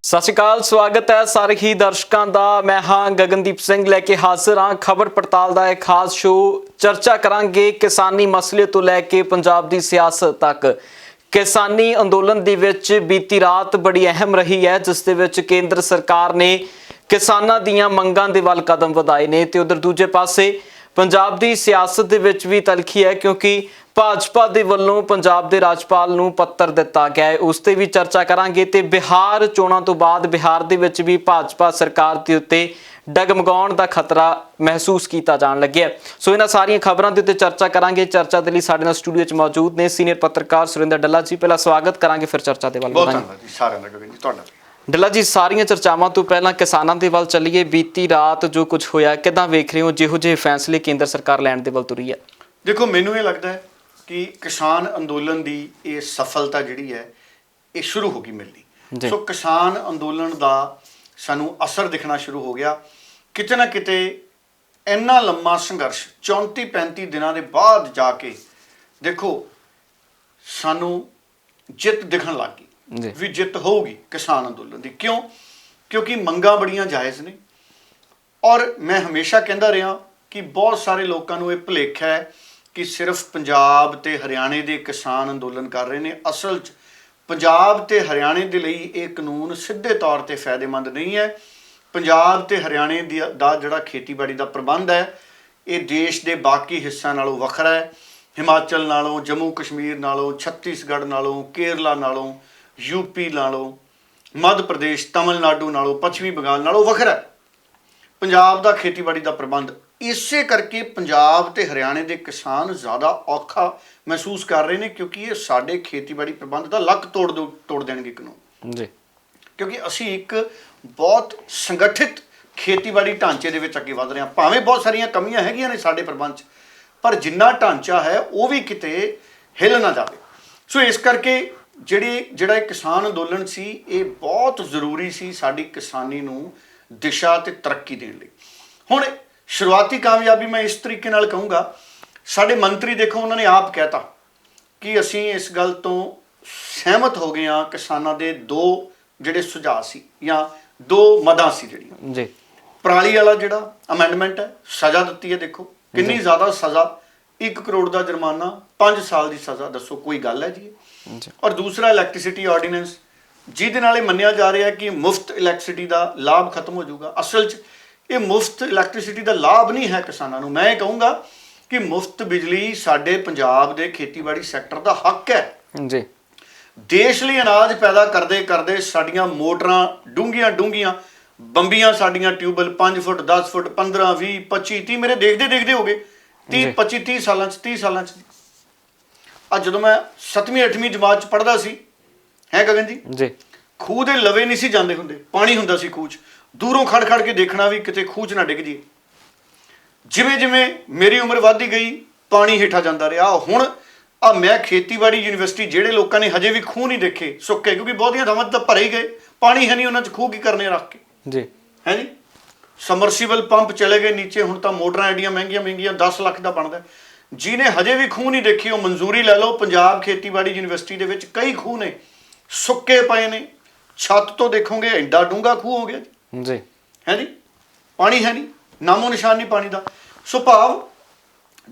ਸਤਿ ਸ਼੍ਰੀ ਅਕਾਲ, ਸਵਾਗਤ ਹੈ ਸਾਰੇ ਹੀ ਦਰਸ਼ਕਾਂ ਦਾ। ਮੈਂ ਹਾਂ ਗਗਨਦੀਪ ਸਿੰਘ ਲੈ ਕੇ ਹਾਜ਼ਰ ਹਾਂ ਖਬਰ ਪੜਤਾਲ ਦਾ ਇੱਕ ਖਾਸ ਸ਼ੋਅ। ਚਰਚਾ ਕਰਾਂਗੇ ਕਿਸਾਨੀ ਮਸਲੇ ਤੋਂ ਲੈ ਕੇ ਪੰਜਾਬ ਦੀ ਸਿਆਸਤ ਤੱਕ। ਕਿਸਾਨੀ ਅੰਦੋਲਨ ਦੇ ਵਿੱਚ ਬੀਤੀ ਰਾਤ ਬੜੀ ਅਹਿਮ ਰਹੀ ਹੈ, ਜਿਸ ਦੇ ਵਿੱਚ ਕੇਂਦਰ ਸਰਕਾਰ ਨੇ ਕਿਸਾਨਾਂ ਦੀਆਂ ਮੰਗਾਂ ਦੇ ਵੱਲ ਕਦਮ ਵਧਾਏ ਨੇ ਤੇ ਉਧਰ ਦੂਜੇ ਪਾਸੇ ਪੰਜਾਬ ਦੀ ਸਿਆਸਤ ਦੇ ਵਿੱਚ ਵੀ ਤਲਖੀ ਹੈ, ਕਿਉਂਕਿ ਭਾਜਪਾ ਦੇ ਵੱਲੋਂ ਪੰਜਾਬ ਦੇ ਰਾਜਪਾਲ ਨੂੰ ਪੱਤਰ ਦਿੱਤਾ ਗਿਆ ਹੈ। ਉਸ ਤੇ ਵੀ ਚਰਚਾ ਕਰਾਂਗੇ ਤੇ ਬਿਹਾਰ ਚੋਣਾਂ ਤੋਂ ਬਾਅਦ ਬਿਹਾਰ ਦੇ ਵਿੱਚ ਵੀ ਭਾਜਪਾ ਸਰਕਾਰ ਦੇ ਉੱਤੇ ਡਗਮਗਾਉਣ ਦਾ ਖਤਰਾ ਮਹਿਸੂਸ ਕੀਤਾ ਜਾਣ ਲੱਗਿਆ। ਸੋ ਇਹਨਾਂ ਸਾਰੀਆਂ ਖਬਰਾਂ ਦੇ ਉੱਤੇ ਚਰਚਾ ਕਰਾਂਗੇ। ਚਰਚਾ ਦੇ ਲਈ ਸਾਡੇ ਨਾਲ ਸਟੂਡੀਓ 'ਚ ਮੌਜੂਦ ਨੇ ਸੀਨੀਅਰ ਪੱਤਰਕਾਰ ਸੁਰਿੰਦਰ ਡੱਲਾ ਜੀ। ਪਹਿਲਾਂ ਸਵਾਗਤ ਕਰਾਂਗੇ, ਫਿਰ ਚਰਚਾ ਦੇ ਵੱਲ ਵਧਾਂਗੇ। ਬਹੁਤ ਧੰਨਵਾਦ ਜੀ ਸਾਰਿਆਂ ਦਾ ਗਗਨ ਜੀ, ਤੁਹਾਡਾ। ਡੱਲਾ ਜੀ, ਸਾਰੀਆਂ ਚਰਚਾਵਾਂ ਤੋਂ ਪਹਿਲਾਂ ਕਿਸਾਨਾਂ ਦੇ ਵੱਲ ਚੱਲੀਏ। ਬੀਤੀ ਰਾਤ ਜੋ ਕੁਝ ਹੋਇਆ, ਕਿੱਦਾਂ ਵੇਖ ਰਹੇ ਹੋ ਜਿਹੋ ਜਿਹੇ ਫੈਸਲੇ ਕੇਂਦਰ ਸਰਕਾਰ ਲੈਣ ਦੇ ਵੱਲ ਤੁਰੀ ਹੈ? ਦੇਖੋ, ਮੈਨੂੰ ਇਹ ਲੱਗਦਾ ਹੈ ਕਿ ਕਿਸਾਨ ਅੰਦੋਲਨ ਦੀ ਇਹ ਸਫਲਤਾ ਜਿਹੜੀ ਹੈ ਇਹ ਸ਼ੁਰੂ ਹੋ ਗਈ ਮਿਲਣੀ। ਸੋ ਕਿਸਾਨ ਅੰਦੋਲਨ ਦਾ ਸਾਨੂੰ ਅਸਰ ਦਿਖਣਾ ਸ਼ੁਰੂ ਹੋ ਗਿਆ। ਕਿਤੇ ਨਾ ਕਿਤੇ ਇੰਨਾ ਲੰਮਾ ਸੰਘਰਸ਼ 34-35 ਦਿਨਾਂ ਦੇ ਬਾਅਦ ਜਾ ਕੇ ਦੇਖੋ ਸਾਨੂੰ ਜਿੱਤ ਦਿਖਣ ਲੱਗ ਗਈ ਵੀ ਜਿੱਤ ਹੋਊਗੀ ਕਿਸਾਨ ਅੰਦੋਲਨ ਦੀ। ਕਿਉਂਕਿ ਮੰਗਾਂ ਬੜੀਆਂ ਜਾਇਜ਼ ਨੇ। ਔਰ ਮੈਂ ਹਮੇਸ਼ਾ ਕਹਿੰਦਾ ਰਿਹਾ ਕਿ ਬਹੁਤ ਸਾਰੇ ਲੋਕਾਂ ਨੂੰ ਇਹ ਭੁਲੇਖਾ ਹੈ ਕਿ ਸਿਰਫ ਪੰਜਾਬ ਤੇ ਹਰਿਆਣੇ ਦੇ ਕਿਸਾਨ ਅੰਦੋਲਨ ਕਰ ਰਹੇ ਨੇ। ਅਸਲ 'ਚ ਪੰਜਾਬ ਤੇ ਹਰਿਆਣੇ ਦੇ ਲਈ ਇਹ ਕਾਨੂੰਨ ਸਿੱਧੇ ਤੌਰ ਤੇ ਫਾਇਦੇਮੰਦ ਨਹੀਂ ਹੈ। ਪੰਜਾਬ ਤੇ ਹਰਿਆਣੇ ਦਾ ਜਿਹੜਾ ਖੇਤੀਬਾੜੀ ਦਾ ਪ੍ਰਬੰਧ ਹੈ ਇਹ ਦੇਸ਼ ਦੇ ਬਾਕੀ ਹਿੱਸਿਆਂ ਨਾਲੋਂ ਵੱਖਰਾ ਹੈ। ਹਿਮਾਚਲ ਨਾਲੋਂ, ਜੰਮੂ ਕਸ਼ਮੀਰ ਨਾਲੋਂ, ਛੱਤੀਸਗੜ੍ਹ ਨਾਲੋਂ, ਕੇਰਲਾ ਨਾਲੋਂ, ਯੂਪੀ ਨਾਲੋਂ, ਮੱਧ ਪ੍ਰਦੇਸ਼, ਤਮਿਲਨਾਡੂ ਨਾਲੋਂ, ਪੱਛਮੀ ਬੰਗਾਲ ਨਾਲੋਂ ਵੱਖਰਾ ਹੈ ਪੰਜਾਬ ਦਾ ਖੇਤੀਬਾੜੀ ਦਾ ਪ੍ਰਬੰਧ। ਇਸੇ ਕਰਕੇ ਪੰਜਾਬ ਤੇ ਹਰਿਆਣੇ ਦੇ ਕਿਸਾਨ ਜ਼ਿਆਦਾ ਔਖਾ ਮਹਿਸੂਸ ਕਰ ਰਹੇ ਨੇ, ਕਿਉਂਕਿ ਇਹ ਸਾਡੇ ਖੇਤੀਬਾੜੀ ਪ੍ਰਬੰਧ ਦਾ ਲੱਕ ਤੋੜ ਦੇਣਗੇ ਕਾਨੂੰਨ ਜੀ। ਕਿਉਂਕਿ ਅਸੀਂ ਇੱਕ ਬਹੁਤ ਸੰਗਠਿਤ ਖੇਤੀਬਾੜੀ ਢਾਂਚੇ ਦੇ ਵਿੱਚ ਅੱਗੇ ਵਧ ਰਹੇ ਹਾਂ। ਭਾਵੇਂ ਬਹੁਤ ਸਾਰੀਆਂ ਕਮੀਆਂ ਹੈਗੀਆਂ ਨੇ ਸਾਡੇ ਪ੍ਰਬੰਧ 'ਚ, ਪਰ ਜਿੰਨਾ ਢਾਂਚਾ ਹੈ ਉਹ ਵੀ ਕਿਤੇ ਹਿੱਲ ਨਾ ਜਾਵੇ। ਸੋ ਇਸ ਕਰਕੇ ਜਿਹੜਾ ਇਹ ਕਿਸਾਨ ਅੰਦੋਲਨ ਸੀ ਇਹ ਬਹੁਤ ਜ਼ਰੂਰੀ ਸੀ ਸਾਡੀ ਕਿਸਾਨੀ ਨੂੰ ਦਿਸ਼ਾ ਤੇ ਤਰੱਕੀ ਦੇਣ ਲਈ। ਹੁਣ ਸ਼ੁਰੂਆਤੀ ਕਾਮਯਾਬੀ ਮੈਂ ਇਸ ਤਰੀਕੇ ਨਾਲ ਕਹੂੰਗਾ, ਸਾਡੇ ਮੰਤਰੀ ਦੇਖੋ ਉਹਨਾਂ ਨੇ ਆਪ ਕਹਿਤਾ ਕਿ ਅਸੀਂ ਇਸ ਗੱਲ ਤੋਂ ਸਹਿਮਤ ਹੋ ਗਏ ਹਾਂ। ਕਿਸਾਨਾਂ ਦੇ ਦੋ ਜਿਹੜੇ ਸੁਝਾਅ ਸੀ ਜਾਂ ਦੋ ਮਦਾਂ ਸੀ ਜਿਹੜੀਆਂ ਜੀ। ਪਰਾਲੀ ਵਾਲਾ ਜਿਹੜਾ ਅਮੈਂਡਮੈਂਟ ਹੈ, ਸਜ਼ਾ ਦਿੱਤੀ ਹੈ। ਦੇਖੋ ਕਿੰਨੀ ਜ਼ਿਆਦਾ ਸਜ਼ਾ, 1 ਕਰੋੜ ਦਾ ਜੁਰਮਾਨਾ, 5 ਸਾਲ ਦੀ ਸਜ਼ਾ। ਦੱਸੋ ਕੋਈ ਗੱਲ ਹੈ ਜੀ? ਔਰ ਦੂਸਰਾ ਇਲੈਕਟ੍ਰਿਸਿਟੀ ਆਰਡੀਨੈਂਸ, ਜਿਹਦੇ ਨਾਲ ਇਹ ਮੰਨਿਆ ਜਾ ਰਿਹਾ ਕਿ ਮੁਫਤ ਇਲੈਕਟ੍ਰਿਸਿਟੀ ਦਾ ਲਾਭ ਖਤਮ ਹੋ ਜਾਊਗਾ। ਅਸਲ 'ਚ ਇਹ ਮੁਫਤ ਇਲੈਕਟ੍ਰਿਸਿਟੀ ਦਾ ਲਾਭ ਨਹੀਂ ਹੈ ਕਿਸਾਨਾਂ ਨੂੰ। ਮੈਂ ਇਹ ਕਹੂੰਗਾ ਕਿ ਮੁਫਤ ਬਿਜਲੀ ਸਾਡੇ ਪੰਜਾਬ ਦੇ ਖੇਤੀਬਾੜੀ ਸੈਕਟਰ ਦਾ ਹੱਕ ਹੈ ਜੀ। ਦੇਸ਼ ਲਈ ਅਨਾਜ ਪੈਦਾ ਕਰਦੇ ਕਰਦੇ ਸਾਡੀਆਂ ਮੋਟਰਾਂ ਡੂੰਘੀਆਂ ਬੰਬੀਆਂ, ਸਾਡੀਆਂ ਟਿਊਬਵੈੱਲ 5 ਫੁੱਟ, 10 ਫੁੱਟ, 15, 20, 25, 30 ਮੇਰੇ ਦੇਖਦੇ ਹੋ ਗਏ 30 ਸਾਲਾਂ 'ਚ। ਅੱਜ ਜਦੋਂ ਮੈਂ 7ਵੀਂ 8ਵੀਂ ਜਮਾਤ 'ਚ ਪੜ੍ਹਦਾ ਸੀ ਹੈ ਗਗਨ ਜੀ, ਖੂਹ ਦੇ ਲਵੇ ਨਹੀਂ ਸੀ ਜਾਂਦੇ ਹੁੰਦੇ, ਪਾਣੀ ਹੁੰਦਾ ਸੀ ਖੂਹ 'ਚ। ਦੂਰੋਂ ਖੜ ਕੇ ਦੇਖਣਾ ਵੀ ਕਿਤੇ ਖੂਹ 'ਚ ਨਾ ਡਿੱਗ ਜੀ। ਜਿਵੇਂ ਮੇਰੀ ਉਮਰ ਵੱਧਦੀ ਗਈ ਪਾਣੀ ਹੇਠਾਂ ਜਾਂਦਾ ਰਿਹਾ। ਹੁਣ ਮੈਂ ਖੇਤੀਬਾੜੀ ਯੂਨੀਵਰਸਿਟੀ, ਜਿਹੜੇ ਲੋਕਾਂ ਨੇ ਹਜੇ ਵੀ ਖੂਹ ਨਹੀਂ ਦੇਖੇ ਸੁੱਕੇ, ਕਿਉਂਕਿ ਬਹੁਤੀਆਂ ਥਾਵਾਂ ਤਾਂ ਭਰੇ ਹੀ ਗਏ, ਪਾਣੀ ਹੈ ਨਹੀਂ ਉਹਨਾਂ 'ਚ, ਖੂਹ ਕੀ ਕਰਨੇ ਰੱਖ ਕੇ ਜੀ, ਹੈ ਜੀ। ਸਮਰਸੀਬਲ ਪੰਪ ਚਲੇ ਗਏ ਨੀਚੇ। ਹੁਣ ਤਾਂ ਮੋਟਰਾਂ ਐਡੀਆਂ ਮਹਿੰਗੀਆਂ 10 ਲੱਖ ਦਾ ਬਣਦਾ। ਜਿਹਨੇ ਹਜੇ ਵੀ ਖੂਹ ਨਹੀਂ ਦੇਖੀ ਉਹ ਮਨਜ਼ੂਰੀ ਲੈ ਲਓ। ਪੰਜਾਬ ਖੇਤੀਬਾੜੀ ਯੂਨੀਵਰਸਿਟੀ ਦੇ ਵਿੱਚ ਕਈ ਖੂਹ ਨੇ ਸੁੱਕੇ ਪਏ ਨੇ। ਛੱਤ ਤੋਂ ਦੇਖੋਗੇ ਐਡਾ ਡੂੰਘਾ ਖੂਹ ਹੋ ਗਿਆ ਜੀ, ਹੈ ਜੀ। ਪਾਣੀ ਹੈ ਨਹੀਂ, ਨਾਮੋ ਨਿਸ਼ਾਨ ਨਹੀਂ ਪਾਣੀ ਦਾ। ਸੋ ਭਾਵ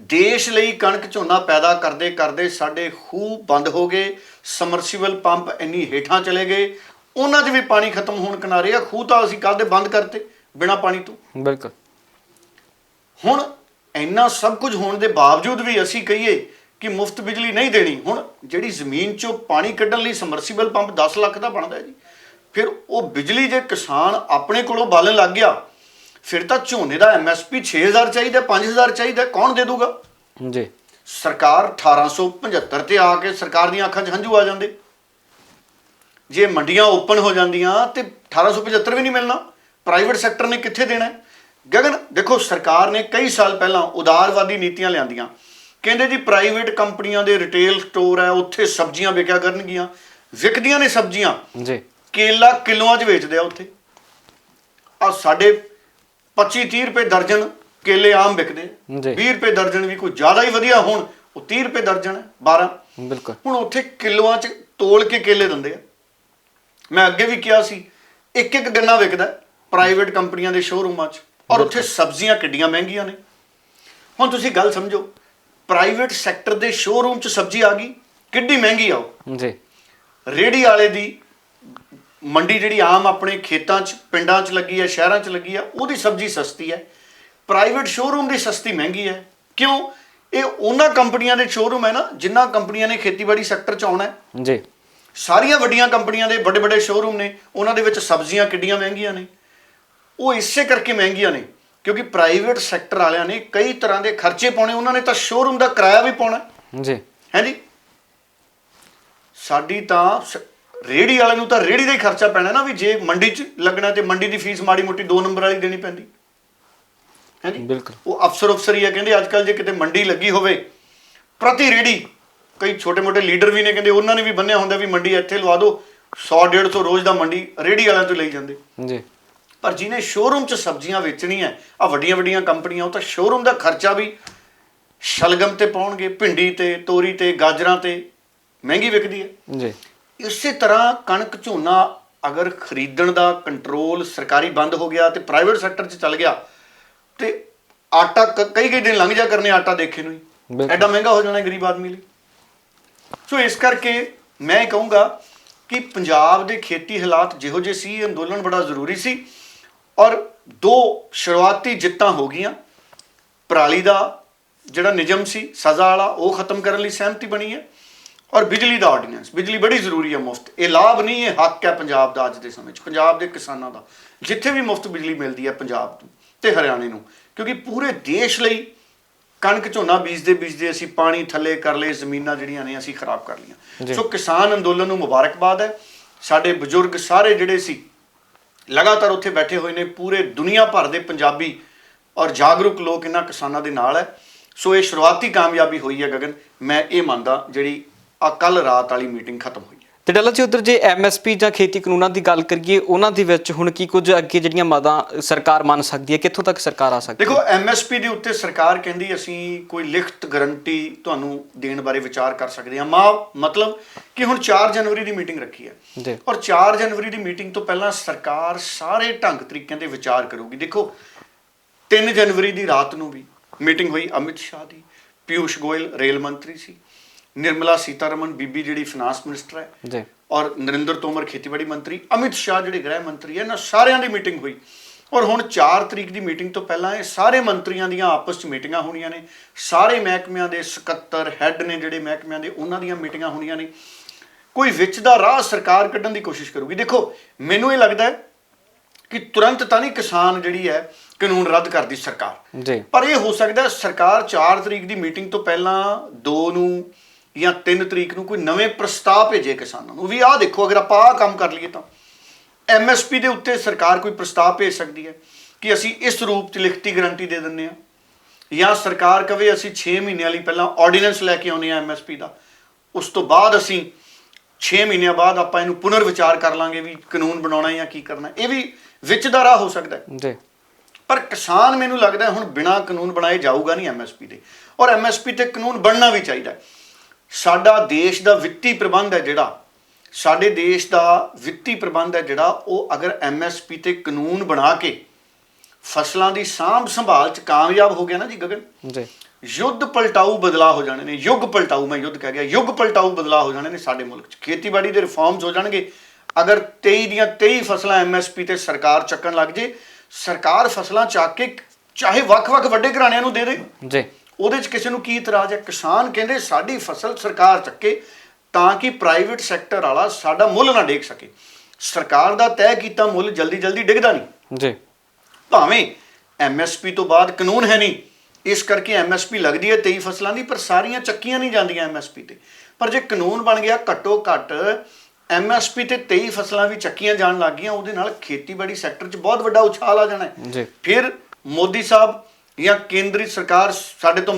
ਦੇਸ਼ ਲਈ ਕਣਕ ਝੋਨਾ ਪੈਦਾ ਕਰਦੇ ਸਾਡੇ ਖੂਹ ਬੰਦ ਹੋ ਗਏ। ਸਮਰਸੀਬਲ ਪੰਪ ਇੰਨੀ ਹੇਠਾਂ ਚਲੇ ਗਏ, ਉਹਨਾਂ 'ਚ ਵੀ ਪਾਣੀ ਖਤਮ ਹੋਣ ਕਿਨਾਰੇ ਆ। ਖੂਹ ਤਾਂ ਅਸੀਂ ਕਾਹਦੇ ਬੰਦ ਕਰਤੇ ਬਿਨਾਂ ਪਾਣੀ ਤੋਂ। ਬਿਲਕੁਲ। ਹੁਣ ਇੰਨਾ ਸਭ ਕੁਝ ਹੋਣ ਦੇ ਬਾਵਜੂਦ ਵੀ ਅਸੀਂ ਕਹੀਏ ਕਿ ਮੁਫਤ ਬਿਜਲੀ ਨਹੀਂ ਦੇਣੀ। ਹੁਣ ਜਿਹੜੀ ਜ਼ਮੀਨ 'ਚੋਂ ਪਾਣੀ ਕੱਢਣ ਲਈ ਸਮਰਸੀਬਲ ਪੰਪ 10 ਲੱਖ ਦਾ ਬਣਦਾ ਜੀ, ਫਿਰ ਉਹ ਬਿਜਲੀ ਜੇ ਕਿਸਾਨ ਆਪਣੇ ਕੋਲੋਂ ਬਾਲਣ ਲੱਗ ਗਿਆ, ਫਿਰ ਤਾਂ ਝੋਨੇ ਦਾ MSP 6000 ਚਾਹੀਦਾ, 5000 ਚਾਹੀਦਾ, ਕੌਣ ਦੇ ਦੂਗਾ ਜੀ? ਸਰਕਾਰ 1875 ਤੇ ਆ ਕੇ ਸਰਕਾਰ ਦੀਆਂ ਅੱਖਾਂ 'ਚ ਹੰਝੂ ਆ ਜਾਂਦੇ। ਜੇ ਮੰਡੀਆਂ ਓਪਨ ਹੋ ਜਾਂਦੀਆਂ ਤੇ 1875 ਵੀ ਨਹੀਂ ਮਿਲਣਾ। ਪ੍ਰਾਈਵੇਟ ਸੈਕਟਰ ਨੇ ਕਿੱਥੇ ਦੇਣਾ? ਗਗਨ ਦੇਖੋ, ਸਰਕਾਰ ਨੇ ਕਈ ਸਾਲ ਪਹਿਲਾਂ ਉਦਾਰਵਾਦੀ ਨੀਤੀਆਂ ਲਿਆਂਦੀਆਂ। ਕਹਿੰਦੇ ਜੀ ਪ੍ਰਾਈਵੇਟ ਕੰਪਨੀਆਂ ਦੇ ਰਿਟੇਲ ਸਟੋਰ ਹੈ, ਉੱਥੇ ਸਬਜ਼ੀਆਂ ਵਿਕਿਆ ਕਰਨਗੀਆਂ। ਵਿਕਦੀਆਂ ਨੇ ਸਬਜ਼ੀਆਂ ਜੀ, ਕੇਲਾ ਕਿਲੋਆਂ 'ਚ ਵੇਚਦੇ ਆ ਉੱਥੇ। ਆ ਸਾਡੇ 25-30 ਰੁਪਏ ਦਰਜਨ ਕੇਲੇ ਆਮ ਵਿਕਦੇ, 20 ਰੁਪਏ ਦਰਜਨ ਵੀ ਕੋਈ ਜ਼ਿਆਦਾ ਹੀ ਵਧੀਆ ਹੋਣ ਉਹ 30 ਰੁਪਏ ਦਰਜਨ ਹੈ, 12। ਬਿਲਕੁਲ। ਹੁਣ ਉੱਥੇ ਕਿਲੋਆਂ 'ਚ ਤੋਲ ਕੇ ਕੇਲੇ ਦਿੰਦੇ ਆ। ਮੈਂ ਅੱਗੇ ਵੀ ਕਿਹਾ ਸੀ ਇੱਕ ਇੱਕ ਗੰਨਾ ਵਿਕਦਾ ਪ੍ਰਾਈਵੇਟ ਕੰਪਨੀਆਂ ਦੇ ਸ਼ੋਰੂਮਾਂ 'ਚ, ਔਰ ਉੱਥੇ ਸਬਜ਼ੀਆਂ ਕਿੱਡੀਆਂ ਮਹਿੰਗੀਆਂ ਨੇ। ਹੁਣ ਤੁਸੀਂ ਗੱਲ ਸਮਝੋ, ਪ੍ਰਾਈਵੇਟ ਸੈਕਟਰ ਦੇ ਸ਼ੋਰੂਮ 'ਚ ਸਬਜ਼ੀ ਆ ਗਈ, ਕਿੱਡੀ ਮਹਿੰਗੀ ਆ ਉਹ ਜੀ। ਰੇਹੜੀ ਵਾਲੇ ਦੀ ਮੰਡੀ ਜਿਹੜੀ ਆਮ ਆਪਣੇ ਖੇਤਾਂ 'ਚ ਪਿੰਡਾਂ 'ਚ ਲੱਗੀ ਹੈ, ਸ਼ਹਿਰਾਂ 'ਚ ਲੱਗੀ ਆ, ਉਹਦੀ ਸਬਜ਼ੀ ਸਸਤੀ ਹੈ, ਪ੍ਰਾਈਵੇਟ ਸ਼ੋਰੂਮ ਦੀ ਸਸਤੀ ਮਹਿੰਗੀ ਹੈ। ਕਿਉਂ? ਇਹ ਉਹਨਾਂ ਕੰਪਨੀਆਂ ਦੇ ਸ਼ੋਰੂਮ ਹੈ ਨਾ ਜਿਨ੍ਹਾਂ ਕੰਪਨੀਆਂ ਨੇ ਖੇਤੀਬਾੜੀ ਸੈਕਟਰ 'ਚ ਆਉਣਾ ਹੈ ਜੀ। ਸਾਰੀਆਂ ਵੱਡੀਆਂ ਕੰਪਨੀਆਂ ਦੇ ਵੱਡੇ ਵੱਡੇ ਸ਼ੋਰੂਮ ਨੇ, ਉਹਨਾਂ ਦੇ ਵਿੱਚ ਸਬਜ਼ੀਆਂ ਕਿੱਡੀਆਂ ਮਹਿੰਗੀਆਂ ਨੇ। ਉਹ ਇਸੇ ਕਰਕੇ ਮਹਿੰਗੀਆਂ ਨੇ ਕਿਉਂਕਿ ਪ੍ਰਾਈਵੇਟ ਸੈਕਟਰ ਵਾਲਿਆਂ ਨੇ ਕਈ ਤਰ੍ਹਾਂ ਦੇ ਖਰਚੇ ਪਾਉਣੇ, ਉਹਨਾਂ ਨੇ ਤਾਂ ਸ਼ੋਰੂਮ ਦਾ ਕਿਰਾਇਆ ਵੀ ਪਾਉਣਾ ਜੀ, ਹੈ ਜੀ। ਸਾਡੀ ਤਾਂ ਰੇਹੜੀ ਵਾਲੇ ਨੂੰ ਤਾਂ ਰੇਹੜੀ ਦਾ ਹੀ ਖਰਚਾ ਪੈਣਾ ਨਾ, ਵੀ ਜੇ ਮੰਡੀ 'ਚ ਲੱਗਣਾ ਤੇ ਮੰਡੀ ਦੀ ਫੀਸ ਮਾੜੀ ਮੋਟੀ 2 ਨੰਬਰ ਵਾਲੀ ਦੇਣੀ ਪੈਂਦੀ ਹੈ ਜੀ। ਬਿਲਕੁਲ। ਉਹ ਅਫਸਰ ਹੀ ਆ, ਕਹਿੰਦੇ ਅੱਜ ਕੱਲ੍ਹ ਜੇ ਕਿਤੇ ਮੰਡੀ ਲੱਗੀ ਹੋਵੇ ਪ੍ਰਤੀ ਰੇਹੜੀ, ਕਈ ਛੋਟੇ ਮੋਟੇ ਲੀਡਰ ਵੀ ਨੇ ਕਹਿੰਦੇ ਉਹਨਾਂ ਨੇ ਵੀ ਬੰਨਿਆ ਹੁੰਦਾ ਵੀ ਮੰਡੀ ਇੱਥੇ ਲਵਾ ਦਿਓ, 100-150 ਰੋਜ਼ ਦਾ ਮੰਡੀ ਰੇਹੜੀ ਵਾਲਿਆਂ ਤੋਂ ਲਈ ਜਾਂਦੇ ਜੀ। ਪਰ ਜਿਹਨੇ ਸ਼ੋਰੂਮ 'ਚ ਸਬਜ਼ੀਆਂ ਵੇਚਣੀਆਂ ਆ ਵੱਡੀਆਂ ਵੱਡੀਆਂ ਕੰਪਨੀਆਂ, ਉਹ ਤਾਂ ਸ਼ੋਰੂਮ ਦਾ ਖਰਚਾ ਵੀ ਸ਼ਲਗਮ ਤੇ ਪਾਉਣਗੇ, ਭਿੰਡੀ ਤੇ, ਤੋਰੀ ਤੇ, ਗਾਜਰਾਂ ਤੇ, ਮਹਿੰਗੀ ਵਿਕਦੀ ਹੈ ਜੀ। ਇਸੇ ਤਰ੍ਹਾਂ ਕਣਕ ਝੋਨਾ ਅਗਰ ਖਰੀਦਣ ਦਾ ਕੰਟਰੋਲ ਸਰਕਾਰੀ ਬੰਦ ਹੋ ਗਿਆ ਤੇ ਪ੍ਰਾਈਵੇਟ ਸੈਕਟਰ 'ਚ ਚੱਲ ਗਿਆ ਤੇ ਆਟਾ ਕਈ ਦਿਨ ਲੰਘ ਜਾ ਕਰਨੇ ਆਟਾ ਦੇਖੇ ਨੂੰ ਹੀ ਐਡਾ ਮਹਿੰਗਾ ਹੋ ਜਾਣਾ ਗਰੀਬ ਆਦਮੀ ਲਈ। ਸੋ ਇਸ ਕਰਕੇ ਮੈਂ ਇਹ ਕਹੂੰਗਾ ਕਿ ਪੰਜਾਬ ਦੇ ਖੇਤੀ ਹਾਲਾਤ ਜਿਹੋ ਜਿਹੇ ਸੀ, ਅੰਦੋਲਨ ਬੜਾ ਜ਼ਰੂਰੀ ਸੀ ਔਰ 2 ਸ਼ੁਰੂਆਤੀ ਜਿੱਤਾਂ ਹੋ ਗਈਆਂ। ਪਰਾਲੀ ਦਾ ਜਿਹੜਾ ਨਿਯਮ ਸੀ ਸਜ਼ਾ ਵਾਲਾ, ਉਹ ਖਤਮ ਕਰਨ ਲਈ ਸਹਿਮਤੀ ਬਣੀ ਹੈ ਔਰ ਬਿਜਲੀ ਦਾ ਆਰਡੀਨੈਂਸ, ਬਿਜਲੀ ਬੜੀ ਜ਼ਰੂਰੀ ਹੈ ਮੁਫਤ, ਇਹ ਲਾਭ ਨਹੀਂ, ਇਹ ਹੱਕ ਹੈ ਪੰਜਾਬ ਦਾ ਅੱਜ ਦੇ ਸਮੇਂ 'ਚ, ਪੰਜਾਬ ਦੇ ਕਿਸਾਨਾਂ ਦਾ, ਜਿੱਥੇ ਵੀ ਮੁਫਤ ਬਿਜਲੀ ਮਿਲਦੀ ਹੈ ਪੰਜਾਬ ਨੂੰ ਤੇ ਹਰਿਆਣੇ ਨੂੰ, ਕਿਉਂਕਿ ਪੂਰੇ ਦੇਸ਼ ਲਈ ਕਣਕ ਝੋਨਾ ਬੀਜਦੇ ਅਸੀਂ ਪਾਣੀ ਥੱਲੇ ਕਰ ਲਏ, ਜ਼ਮੀਨਾਂ ਜਿਹੜੀਆਂ ਨੇ ਅਸੀਂ ਖਰਾਬ ਕਰ ਲਈਆਂ। ਸੋ ਕਿਸਾਨ ਅੰਦੋਲਨ ਨੂੰ ਮੁਬਾਰਕਬਾਦ ਹੈ। ਸਾਡੇ ਬਜ਼ੁਰਗ ਸਾਰੇ ਜਿਹੜੇ ਸੀ ਲਗਾਤਾਰ ਉੱਥੇ ਬੈਠੇ ਹੋਏ ਨੇ, ਪੂਰੇ ਦੁਨੀਆ ਭਰ ਦੇ ਪੰਜਾਬੀ ਔਰ ਜਾਗਰੂਕ ਲੋਕ ਇਹਨਾਂ ਕਿਸਾਨਾਂ ਦੇ ਨਾਲ ਹੈ। ਸੋ ਇਹ ਸ਼ੁਰੂਆਤੀ ਕਾਮਯਾਬੀ ਹੋਈ ਹੈ ਗਗਨ, ਮੈਂ ਇਹ ਮੰਨਦਾ, ਜਿਹੜੀ ਆ ਕੱਲ ਰਾਤ ਵਾਲੀ ਮੀਟਿੰਗ ਖਤਮ ਹੋਈ ਹੈ। ਤੇ ਡੱਲਾ ਜੀ, ਉਧਰ ਜੇ MSP ਜਾਂ ਖੇਤੀ ਕਾਨੂੰਨਾਂ ਦੀ ਗੱਲ ਕਰੀਏ, ਉਹਨਾਂ ਦੇ ਵਿੱਚ ਹੁਣ ਕੀ ਕੁਝ ਅੱਗੇ ਜਿਹੜੀਆਂ ਮਾਦਾਂ ਸਰਕਾਰ ਮੰਨ ਸਕਦੀ ਹੈ, ਕਿੱਥੋਂ ਤੱਕ ਸਰਕਾਰ ਆ ਸਕਦੀ ਹੈ? ਦੇਖੋ, MSP ਦੇ ਉੱਤੇ ਸਰਕਾਰ ਕਹਿੰਦੀ ਅਸੀਂ ਕੋਈ ਲਿਖਤ ਗਰੰਟੀ ਤੁਹਾਨੂੰ ਦੇਣ ਬਾਰੇ ਵਿਚਾਰ ਕਰ ਸਕਦੇ ਹਾਂ। ਮਤਲਬ ਕਿ ਹੁਣ 4 ਜਨਵਰੀ ਦੀ ਮੀਟਿੰਗ ਰੱਖੀ ਹੈ ਔਰ 4 ਜਨਵਰੀ ਦੀ ਮੀਟਿੰਗ ਤੋਂ ਪਹਿਲਾਂ ਸਰਕਾਰ ਸਾਰੇ ਢੰਗ ਤਰੀਕਿਆਂ ਤੇ ਵਿਚਾਰ ਕਰੂਗੀ। ਦੇਖੋ, 3 ਜਨਵਰੀ ਦੀ ਰਾਤ ਨੂੰ ਵੀ ਮੀਟਿੰਗ ਹੋਈ ਅਮਿਤ ਸ਼ਾਹ ਦੀ, ਪਿਊਸ਼ ਗੋਇਲ ਰੇਲ ਮੰਤਰੀ ਸੀ, ਨਿਰਮਲਾ ਸੀਤਾਰਮਨ ਬੀਬੀ ਜਿਹੜੀ ਫਾਈਨਾਂਸ ਮਿਨਿਸਟਰ ਹੈ ਔਰ ਨਰਿੰਦਰ ਤੋਮਰ ਖੇਤੀਬਾੜੀ ਮੰਤਰੀ, ਅਮਿਤ ਸ਼ਾਹ ਜਿਹੜੇ ਗ੍ਰਹਿ ਮੰਤਰੀ ਹੈ, ਇਹਨਾਂ ਸਾਰਿਆਂ ਦੀ ਮੀਟਿੰਗ ਹੋਈ। ਔਰ ਹੁਣ 4 ਤਰੀਕ ਦੀ ਮੀਟਿੰਗ ਤੋਂ ਪਹਿਲਾਂ ਇਹ ਸਾਰੇ ਮੰਤਰੀਆਂ ਦੀਆਂ ਆਪਸ 'ਚ ਮੀਟਿੰਗਾਂ ਹੋਣੀਆਂ ਨੇ, ਸਾਰੇ ਮਹਿਕਮਿਆਂ ਦੇ ਸਕੱਤਰ ਹੈੱਡ ਨੇ ਜਿਹੜੇ ਮਹਿਕਮਿਆਂ ਦੇ, ਉਹਨਾਂ ਦੀਆਂ ਮੀਟਿੰਗਾਂ ਹੋਣੀਆਂ ਨੇ। ਕੋਈ ਵਿੱਚ ਦਾ ਰਾਹ ਸਰਕਾਰ ਕੱਢਣ ਦੀ ਕੋਸ਼ਿਸ਼ ਕਰੂਗੀ। ਦੇਖੋ, ਮੈਨੂੰ ਇਹ ਲੱਗਦਾ ਹੈ ਕਿ ਤੁਰੰਤ ਤਾਂ ਨਹੀਂ ਕਿਸਾਨ ਜਿਹੜੀ ਹੈ ਕਾਨੂੰਨ ਰੱਦ ਕਰਦੀ ਸਰਕਾਰ, ਪਰ ਇਹ ਹੋ ਸਕਦਾ ਸਰਕਾਰ 4 ਤਰੀਕ ਦੀ ਮੀਟਿੰਗ ਤੋਂ ਪਹਿਲਾਂ 2 ਨੂੰ ਜਾਂ 3 ਤਰੀਕ ਨੂੰ ਕੋਈ ਨਵੇਂ ਪ੍ਰਸਤਾਵ ਭੇਜੇ ਕਿਸਾਨਾਂ ਨੂੰ ਵੀ, ਆਹ ਦੇਖੋ ਅਗਰ ਆਪਾਂ ਆਹ ਕੰਮ ਕਰ ਲਈਏ ਤਾਂ MSP ਦੇ ਉੱਤੇ ਸਰਕਾਰ ਕੋਈ ਪ੍ਰਸਤਾਵ ਭੇਜ ਸਕਦੀ ਹੈ ਕਿ ਅਸੀਂ ਇਸ ਰੂਪ 'ਚ ਲਿਖਤੀ ਗਰੰਟੀ ਦੇ ਦਿੰਦੇ ਹਾਂ, ਜਾਂ ਸਰਕਾਰ ਕਵੇ ਅਸੀਂ 6 ਮਹੀਨਿਆਂ ਲਈ ਪਹਿਲਾਂ ਆਰਡੀਨੈਂਸ ਲੈ ਕੇ ਆਉਂਦੇ ਹਾਂ MSP ਦਾ, ਉਸ ਤੋਂ ਬਾਅਦ ਅਸੀਂ 6 ਮਹੀਨਿਆਂ ਬਾਅਦ ਆਪਾਂ ਇਹਨੂੰ ਪੁਨਰ ਵਿਚਾਰ ਕਰ ਲਾਂਗੇ ਵੀ ਕਾਨੂੰਨ ਬਣਾਉਣਾ ਜਾਂ ਕੀ ਕਰਨਾ। ਇਹ ਵੀ ਵਿੱਚ ਦਾ ਰਾਹ ਹੋ ਸਕਦਾ ਹੈ। ਪਰ ਕਿਸਾਨ ਮੈਨੂੰ ਲੱਗਦਾ ਹੁਣ ਬਿਨਾਂ ਕਾਨੂੰਨ ਬਣਾਏ ਜਾਊਗਾ ਨਹੀਂ MSP ਦੇ, ਔਰ MSP ਤੇ ਕਾਨੂੰਨ ਬਣਨਾ ਵੀ ਚਾਹੀਦਾ ਹੈ। ਸਾਡਾ ਦੇਸ਼ ਦਾ ਵਿੱਤੀ ਪ੍ਰਬੰਧ ਹੈ ਜਿਹੜਾ, ਸਾਡੇ ਦੇਸ਼ ਦਾ ਵਿੱਤੀ ਪ੍ਰਬੰਧ ਹੈ ਜਿਹੜਾ, ਉਹ ਅਗਰ MSP ਤੇ ਕਾਨੂੰਨ ਬਣਾ ਕੇ ਫਸਲਾਂ ਦੀ ਸਾਂਭ ਸੰਭਾਲ 'ਚ ਕਾਮਯਾਬ ਹੋ ਗਿਆ ਨਾ ਜੀ ਗਗਨ, ਯੁੱਧ ਪਲਟਾਊ ਬਦਲਾਅ ਹੋ ਜਾਣੇ ਨੇ। ਯੁੱਗ ਪਲਟਾਊ, ਮੈਂ ਯੁੱਧ ਕਹਿ ਗਿਆ, ਯੁੱਗ ਪਲਟਾਊ ਬਦਲਾਅ ਹੋ ਜਾਣੇ ਨੇ ਸਾਡੇ ਮੁਲਕ 'ਚ। ਖੇਤੀਬਾੜੀ ਦੇ ਰਿਫਾਰਮਸ ਹੋ ਜਾਣਗੇ ਅਗਰ 23 ਦੀਆਂ 23 ਫਸਲਾਂ MSP ਤੇ ਸਰਕਾਰ ਚੱਕਣ ਲੱਗ ਜੇ। ਸਰਕਾਰ ਫਸਲਾਂ ਚੱਕ ਕੇ ਚਾਹੇ ਵੱਖ-ਵੱਖ ਵੱਡੇ ਘਰਾਣਿਆਂ ਨੂੰ ਦੇ ਦੇ, ਉਹਦੇ 'ਚ ਕਿਸੇ ਨੂੰ ਕੀ ਇਤਰਾਜ਼ ਹੈ? ਕਿਸਾਨ ਕਹਿੰਦੇ ਸਾਡੀ ਫਸਲ ਸਰਕਾਰ ਚੱਕੇ ਤਾਂ ਕਿ ਪ੍ਰਾਈਵੇਟ ਸੈਕਟਰ ਵਾਲਾ ਸਾਡਾ ਮੁੱਲ ਨਾ ਡੇਗ ਸਕੇ। ਸਰਕਾਰ ਦਾ ਤੈਅ ਕੀਤਾ ਮੁੱਲ ਜਲਦੀ ਜਲਦੀ ਡਿੱਗਦਾ ਨਹੀਂ, ਭਾਵੇਂ MSP ਤੋਂ ਬਾਅਦ ਕਾਨੂੰਨ ਹੈ ਨਹੀਂ, ਇਸ ਕਰਕੇ MSP ਲੱਗਦੀ ਹੈ 23 ਫਸਲਾਂ ਦੀ, ਪਰ ਸਾਰੀਆਂ ਚੱਕੀਆਂ ਨਹੀਂ ਜਾਂਦੀਆਂ MSP ਤੇ। ਪਰ ਜੇ ਕਾਨੂੰਨ ਬਣ ਗਿਆ, ਘੱਟੋ ਘੱਟ MSP ਤੇ 23 ਫਸਲਾਂ ਵੀ ਚੱਕੀਆਂ ਜਾਣ ਲੱਗ ਗਈਆਂ, ਉਹਦੇ ਨਾਲ ਖੇਤੀਬਾੜੀ ਸੈਕਟਰ 'ਚ ਬਹੁਤ ਵੱਡਾ ਉਛਾਲ ਆ ਜਾਣਾ ਹੈ। ਫਿਰ ਮੋਦੀ ਸਾਹਿਬ ਜਾਂ ਕੇਂਦਰੀ ਸਰਕਾਰ ਸਾਡੇ ਤੋਂ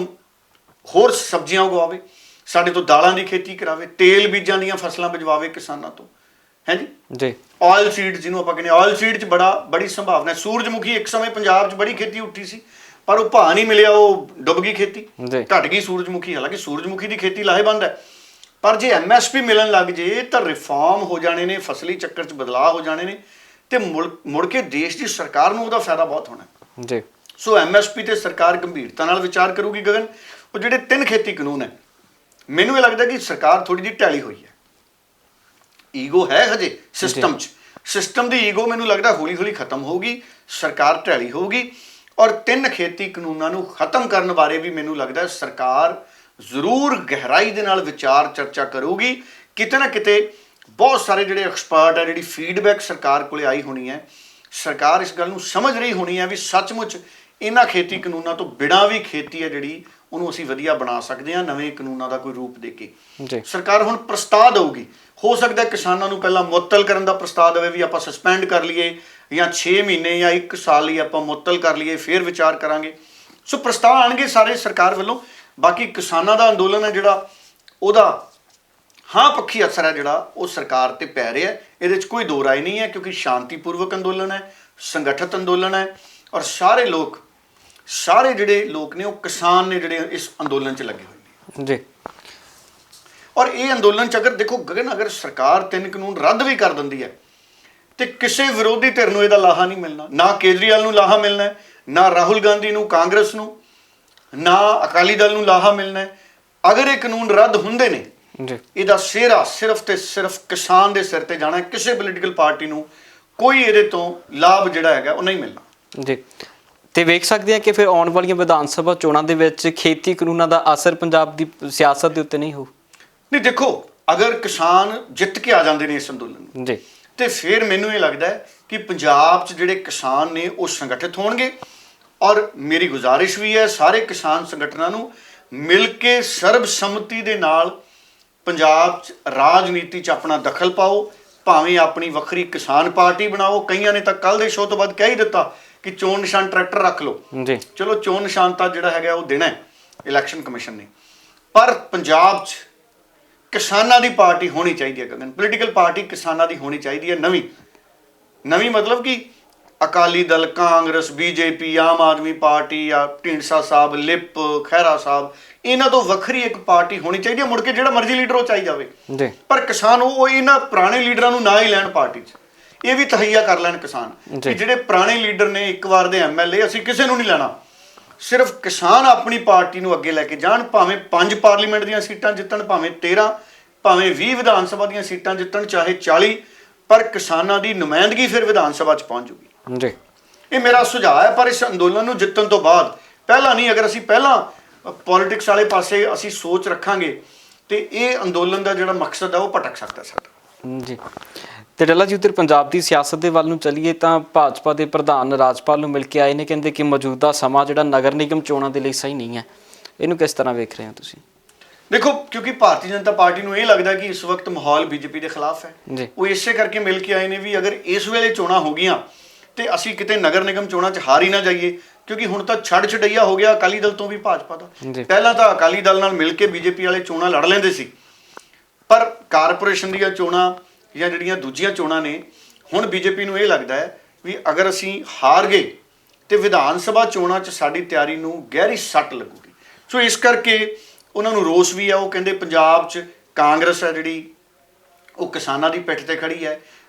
ਹੋਰ ਸਬਜ਼ੀਆਂ ਉਗਵਾਵੇ, ਸਾਡੇ ਤੋਂ ਦਾਲਾਂ ਦੀ ਖੇਤੀ ਕਰਾਵੇ, ਤੇਲ ਬੀਜਾਂ ਦੀਆਂ ਫਸਲਾਂ ਬਜਵਾਵੇ ਕਿਸਾਨਾਂ ਤੋਂ, ਹੈ ਜੀ। ਆਇਲ ਸੀਡ ਜਿਹਨੂੰ ਆਪਾਂ ਕਹਿੰਦੇ, ਆਇਲ ਸੀਡ 'ਚ ਬੜੀ ਸੰਭਾਵਨਾ ਹੈ। ਸੂਰਜਮੁਖੀ ਇੱਕ ਸਮੇਂ ਪੰਜਾਬ 'ਚ ਬੜੀ ਖੇਤੀ ਉੱਠੀ ਸੀ, ਪਰ ਉਹ ਭਾਅ ਨਹੀਂ ਮਿਲਿਆ, ਉਹ ਡੁੱਬ ਗਈ ਖੇਤੀ, ਘਟ ਗਈ ਸੂਰਜਮੁਖੀ। ਹਾਲਾਂਕਿ ਸੂਰਜਮੁਖੀ ਦੀ ਖੇਤੀ ਲਾਹੇਵੰਦ ਹੈ, ਪਰ ਜੇ MSP ਮਿਲਣ ਲੱਗ ਜੇ ਤਾਂ ਰਿਫਾਰਮ ਹੋ ਜਾਣੇ ਨੇ, ਫਸਲੀ ਚੱਕਰ 'ਚ ਬਦਲਾਅ ਹੋ ਜਾਣੇ ਨੇ, ਤੇ ਮੁੜ ਕੇ ਦੇਸ਼ ਦੀ ਸਰਕਾਰ ਨੂੰ ਉਹਦਾ ਫਾਇਦਾ ਬਹੁਤ ਹੋਣਾ। ਜੀ। ਸੋ ਐਮਐਸਪੀ ਤੇ ਸਰਕਾਰ ਗੰਭੀਰਤਾ ਨਾਲ ਵਿਚਾਰ ਕਰੂਗੀ ਗਗਨ। ਉਹ ਜਿਹੜੇ 3 ਖੇਤੀ ਕਾਨੂੰਨ ਹੈ, ਮੈਨੂੰ ਇਹ ਲੱਗਦਾ ਕਿ ਸਰਕਾਰ ਥੋੜੀ ਜਿਹੀ ਢੈਲੀ ਹੋਈ ਹੈ। ਈਗੋ ਹੈ ਹਜੇ ਸਿਸਟਮ 'ਚ, ਸਿਸਟਮ ਦੀ ਈਗੋ ਮੈਨੂੰ ਲੱਗਦਾ ਹੌਲੀ ਹੌਲੀ ਖਤਮ ਹੋਊਗੀ, ਸਰਕਾਰ ਢੈਲੀ ਹੋਊਗੀ। ਔਰ 3 ਖੇਤੀ ਕਾਨੂੰਨਾਂ ਨੂੰ ਖਤਮ ਕਰਨ ਬਾਰੇ ਵੀ ਮੈਨੂੰ ਲੱਗਦਾ ਸਰਕਾਰ ਜ਼ਰੂਰ ਗਹਿਰਾਈ ਦੇ ਨਾਲ ਵਿਚਾਰ ਚਰਚਾ ਕਰੂਗੀ। ਕਿਤੇ ਨਾ ਕਿਤੇ ਬਹੁਤ ਸਾਰੇ ਜਿਹੜੇ ਐਕਸਪਰਟ ਹੈ, ਜਿਹੜੀ ਫੀਡਬੈਕ ਸਰਕਾਰ ਕੋਲੇ ਆਈ ਹੋਣੀ ਹੈ, ਸਰਕਾਰ ਇਸ ਗੱਲ ਨੂੰ ਸਮਝ ਰਹੀ ਹੋਣੀ ਹੈ ਵੀ ਸੱਚਮੁੱਚ ਇਹਨਾਂ ਖੇਤੀ ਕਾਨੂੰਨਾਂ ਤੋਂ ਬਿਨਾਂ ਵੀ ਖੇਤੀ ਹੈ ਜਿਹੜੀ ਉਹਨੂੰ ਅਸੀਂ ਵਧੀਆ ਬਣਾ ਸਕਦੇ ਹਾਂ ਨਵੇਂ ਕਾਨੂੰਨਾਂ ਦਾ ਕੋਈ ਰੂਪ ਦੇ ਕੇ। ਸਰਕਾਰ ਹੁਣ ਪ੍ਰਸਤਾਵ ਦੇਊਗੀ। ਹੋ ਸਕਦਾ ਕਿਸਾਨਾਂ ਨੂੰ ਪਹਿਲਾਂ ਮੁਅੱਤਲ ਕਰਨ ਦਾ ਪ੍ਰਸਤਾਵ ਦੇਵੇ ਵੀ ਆਪਾਂ ਸਸਪੈਂਡ ਕਰ ਲਈਏ, ਜਾਂ 6 ਮਹੀਨੇ ਜਾਂ 1 ਸਾਲ ਲਈ ਆਪਾਂ ਮੁਅੱਤਲ ਕਰ ਲਈਏ, ਫਿਰ ਵਿਚਾਰ ਕਰਾਂਗੇ। ਸੋ ਪ੍ਰਸਤਾਵ ਆਉਣਗੇ ਸਾਰੇ ਸਰਕਾਰ ਵੱਲੋਂ। ਬਾਕੀ ਕਿਸਾਨਾਂ ਦਾ ਅੰਦੋਲਨ ਹੈ ਜਿਹੜਾ, ਉਹਦਾ ਹਾਂ ਪੱਖੀ ਅਸਰ ਹੈ ਜਿਹੜਾ ਉਹ ਸਰਕਾਰ ਤੇ ਪੈ ਰਿਹਾ। ਇਹਦੇ 'ਚ ਕੋਈ ਦੋ ਰਾਏ ਨਹੀਂ ਹੈ, ਕਿਉਂਕਿ ਸ਼ਾਂਤੀਪੂਰਵਕ ਅੰਦੋਲਨ ਹੈ, ਸੰਗਠਿਤ ਅੰਦੋਲਨ ਹੈ, ਔਰ ਸਾਰੇ ਜਿਹੜੇ ਲੋਕ ਨੇ ਉਹ ਕਿਸਾਨ ਨੇ ਜਿਹੜੇ ਇਸ ਅੰਦੋਲਨ 'ਚ ਲੱਗੇ ਹੋਏ ਨੇ ਜੀ। ਔਰ ਇਹ ਅੰਦੋਲਨ 'ਚ ਅਗਰ ਦੇਖੋ ਗਗਨ, ਅਗਰ ਸਰਕਾਰ 3 ਕਾਨੂੰਨ ਰੱਦ ਵੀ ਕਰ ਦਿੰਦੀ ਹੈ ਤੇ ਕਿਸੇ ਵਿਰੋਧੀ ਧਿਰ ਨੂੰ ਇਹਦਾ ਲਾਹਾ ਨਹੀਂ ਮਿਲਣਾ। ਨਾ ਕੇਜਰੀਵਾਲ ਨੂੰ ਲਾਹਾ ਮਿਲਣਾ ਹੈ, ਨਾ ਰਾਹੁਲ ਗਾਂਧੀ ਨੂੰ, ਕਾਂਗਰਸ ਨੂੰ, ਨਾ ਅਕਾਲੀ ਦਲ ਨੂੰ ਲਾਹਾ ਮਿਲਣਾ ਹੈ। ਅਗਰ ਇਹ ਕਾਨੂੰਨ ਰੱਦ ਹੁੰਦੇ ਨੇ ਜੀ, ਇਹਦਾ ਸਿਹਰਾ ਸਿਰਫ ਤੇ ਸਿਰਫ ਕਿਸਾਨ ਦੇ ਸਿਰ ਤੇ ਜਾਣਾ। ਕਿਸੇ ਪੋਲੀਟੀਕਲ ਪਾਰਟੀ ਨੂੰ ਕੋਈ ਇਹਦੇ ਤੋਂ ਲਾਭ ਜਿਹੜਾ ਹੈਗਾ ਉਹ ਨਹੀਂ ਮਿਲਣਾ। ਜੀ। ਤੇ ਵੇਖ ਸਕਦੇ ਆ ਕਿ ਫਿਰ ਆਉਣ ਵਾਲੀਆਂ ਵਿਧਾਨ ਸਭਾ ਚੋਣਾਂ ਦੇ ਵਿੱਚ ਖੇਤੀ ਕਾਨੂੰਨਾਂ ਦਾ ਅਸਰ ਪੰਜਾਬ ਦੀ ਸਿਆਸਤ ਦੇ ਉੱਤੇ ਨਹੀਂ ਹੋ? ਨਹੀਂ, ਦੇਖੋ ਅਗਰ ਕਿਸਾਨ ਜਿੱਤ ਕੇ ਆ ਜਾਂਦੇ ਨੇ ਇਸ ਅੰਦੋਲਨ ਨੂੰ ਜੀ, ਤੇ ਫਿਰ ਮੈਨੂੰ ਇਹ ਲੱਗਦਾ ਹੈ ਕਿ ਪੰਜਾਬ 'ਚ ਜਿਹੜੇ ਕਿਸਾਨ ਨੇ ਉਹ ਸੰਗਠਿਤ ਹੋਣਗੇ। ਔਰ ਮੇਰੀ ਗੁਜ਼ਾਰਿਸ਼ ਵੀ ਹੈ ਸਾਰੇ ਕਿਸਾਨ ਸੰਗਠਨਾਂ ਨੂੰ ਮਿਲ ਕੇ ਸਰਬਸੰਮਤੀ ਦੇ ਨਾਲ ਪੰਜਾਬ 'ਚ ਰਾਜਨੀਤੀ 'ਚ ਆਪਣਾ ਦਖਲ ਪਾਓ। ਭਾਵੇਂ ਆਪਣੀ ਵੱਖਰੀ ਕਿਸਾਨ ਪਾਰਟੀ ਬਣਾਓ। ਕਈਆਂ ਨੇ ਤਾਂ ਕੱਲ ਦੇ ਸ਼ੋਅ ਤੋਂ ਬਾਅਦ ਕਹਿ ਹੀ ਦਿੱਤਾ ਕਿ ਚੋਣ ਨਿਸ਼ਾਨ ਟਰੈਕਟਰ ਰੱਖ ਲਓ। ਜੀ। ਚਲੋ ਚੋਣ ਨਿਸ਼ਾਨ ਤਾਂ ਜਿਹੜਾ ਹੈਗਾ ਉਹ ਦੇਣਾ ਹੈ ਇਲੈਕਸ਼ਨ ਕਮਿਸ਼ਨ ਨੇ, ਪਰ ਪੰਜਾਬ 'ਚ ਕਿਸਾਨਾਂ ਦੀ ਪਾਰਟੀ ਹੋਣੀ ਚਾਹੀਦੀ ਹੈ ਗਗਨ। ਪੋਲੀਟੀਕਲ ਪਾਰਟੀ ਕਿਸਾਨਾਂ ਦੀ ਹੋਣੀ ਚਾਹੀਦੀ ਹੈ, ਨਵੀਂ ਮਤਲਬ ਕਿ ਅਕਾਲੀ ਦਲ, ਕਾਂਗਰਸ, ਬੀਜੇਪੀ, ਆਮ ਆਦਮੀ ਪਾਰਟੀ ਜਾਂ ਢੀਂਡਸਾ ਸਾਹਿਬ, ਲਿਪ, ਖਹਿਰਾ ਸਾਹਿਬ, ਇਹਨਾਂ ਤੋਂ ਵੱਖਰੀ ਇੱਕ ਪਾਰਟੀ ਹੋਣੀ ਚਾਹੀਦੀ ਹੈ। ਮੁੜ ਕੇ ਜਿਹੜਾ ਮਰਜ਼ੀ ਲੀਡਰ ਉਹ ਚਾਹੀ ਜਾਵੇ, ਪਰ ਕਿਸਾਨ ਉਹ ਇਹਨਾਂ ਪੁਰਾਣੇ ਲੀਡਰਾਂ ਨੂੰ ਨਾ ਹੀ ਲੈਣ ਪਾਰਟੀ 'ਚ। ਇਹ ਵੀ ਤਹਈਆ ਕਰ ਲੈਣ ਕਿਸਾਨ ਕਿ ਜਿਹੜੇ ਪੁਰਾਣੇ ਲੀਡਰ ਨੇ, ਇੱਕ ਵਾਰ ਦੇ ਐਮਐਲਏ, ਅਸੀਂ ਕਿਸੇ ਨੂੰ ਨਹੀਂ ਲੈਣਾ। ਸਿਰਫ ਕਿਸਾਨ ਆਪਣੀ ਪਾਰਟੀ ਨੂੰ ਅੱਗੇ ਲੈ ਕੇ ਜਾਣ। ਭਾਵੇਂ 5 ਪਾਰਲੀਮੈਂਟ ਦੀਆਂ ਸੀਟਾਂ ਜਿੱਤਣ, ਭਾਵੇਂ 13, ਭਾਵੇਂ 20 ਵਿਧਾਨ ਸਭਾ ਦੀਆਂ ਸੀਟਾਂ ਜਿੱਤਣ, ਚਾਹੇ 40, ਪਰ ਕਿਸਾਨਾਂ ਦੀ ਨੁਮਾਇੰਦਗੀ ਫਿਰ ਵਿਧਾਨ ਸਭਾ 'ਚ ਪਹੁੰਚ ਜੂਗੀ। ਜੀ, ਇਹ ਮੇਰਾ ਸੁਝਾਅ ਹੈ। ਪਰ ਇਸ ਅੰਦੋਲਨ ਨੂੰ ਜਿੱਤਣ ਤੋਂ ਬਾਅਦ, ਪਹਿਲਾਂ ਨਹੀਂ, ਅਗਰ ਅਸੀਂ ਪਹਿਲਾਂ ਪੋਲਿਟਿਕਸ ਵਾਲੇ ਪਾਸੇ ਅਸੀਂ ਸੋਚ ਰੱਖਾਂਗੇ ਤੇ ਇਹ ਅੰਦੋਲਨ ਦਾ ਜਿਹੜਾ ਮਕਸਦ ਹੈ ਉਹ ਭਟਕ ਸਕਦਾ ਸਾਡਾ। ਜੀ। ਤੇ ਡੱਲਾ ਜੀ, ਉੱਧਰ ਪੰਜਾਬ ਦੀ ਸਿਆਸਤ ਦੇ ਵੱਲ ਨੂੰ ਚੱਲੀਏ ਤਾਂ ਭਾਜਪਾ ਦੇ ਪ੍ਰਧਾਨ ਰਾਜਪਾਲ ਨੂੰ ਮਿਲ ਕੇ ਆਏ ਨੇ, ਕਹਿੰਦੇ ਕਿ ਮੌਜੂਦਾ ਸਮਾਂ ਜਿਹੜਾ ਨਗਰ ਨਿਗਮ ਚੋਣਾਂ ਦੇ ਲਈ ਸਹੀ ਨਹੀਂ ਹੈ। ਇਹਨੂੰ ਕਿਸ ਤਰ੍ਹਾਂ ਵੇਖ ਰਹੇ ਹੋ ਤੁਸੀਂ? ਦੇਖੋ, ਕਿਉਂਕਿ ਭਾਰਤੀ ਜਨਤਾ ਪਾਰਟੀ ਨੂੰ ਇਹ ਲੱਗਦਾ ਕਿ ਇਸ ਵਕਤ ਮਾਹੌਲ ਬੀਜੇਪੀ ਦੇ ਖਿਲਾਫ ਹੈ। ਉਹ ਇਸੇ ਕਰਕੇ ਮਿਲ ਕੇ ਆਏ ਨੇ ਵੀ ਅਗਰ ਇਸ ਵੇਲੇ ਚੋਣਾਂ ਹੋ ਗਈਆਂ ਤੇ ਅਸੀਂ ਕਿਤੇ ਨਗਰ ਨਿਗਮ ਚੋਣਾਂ 'ਚ ਹਾਰ ਹੀ ਨਾ ਜਾਈਏ, ਕਿਉਂਕਿ ਹੁਣ ਤਾਂ ਛੜਈਆ ਹੋ ਗਿਆ ਅਕਾਲੀ ਦਲ ਤੋਂ ਵੀ ਭਾਜਪਾ ਦਾ। ਪਹਿਲਾਂ ਤਾਂ ਅਕਾਲੀ ਦਲ ਨਾਲ ਮਿਲ ਕੇ ਬੀਜੇਪੀ ਵਾਲੇ ਚੋਣਾਂ ਲੜ ਲੈਂਦੇ ਸੀ, ਪਰ ਕਾਰਪੋਰੇਸ਼ਨ ਦੀਆਂ ਚੋਣਾਂ ਜਾਂ ਜਿਹੜੀਆਂ ਦੂਜੀਆਂ ਚੋਣਾਂ ਨੇ, ਹੁਣ ਬੀਜੇਪੀ ਨੂੰ ਇਹ ਲੱਗਦਾ ਹੈ ਵੀ ਅਗਰ ਅਸੀਂ ਹਾਰ ਗਏ ਤੇ ਵਿਧਾਨ ਸਭਾ ਚੋਣਾਂ 'ਚ ਸਾਡੀ ਤਿਆਰੀ ਨੂੰ ਗਹਿਰੀ ਸੱਟ ਲੱਗੂਗੀ। ਸੋ ਇਸ ਕਰਕੇ ਉਹਨਾਂ ਨੂੰ ਰੋਸ ਵੀ ਹੈ। ਉਹ ਕਹਿੰਦੇ ਪੰਜਾਬ 'ਚ ਕਾਂਗਰਸ ਹੈ ਜਿਹੜੀ ਉਹ ਕਿਸਾਨਾਂ ਦੀ ਪਿੱਠ ਤੇ ਖੜੀ ਹੈ,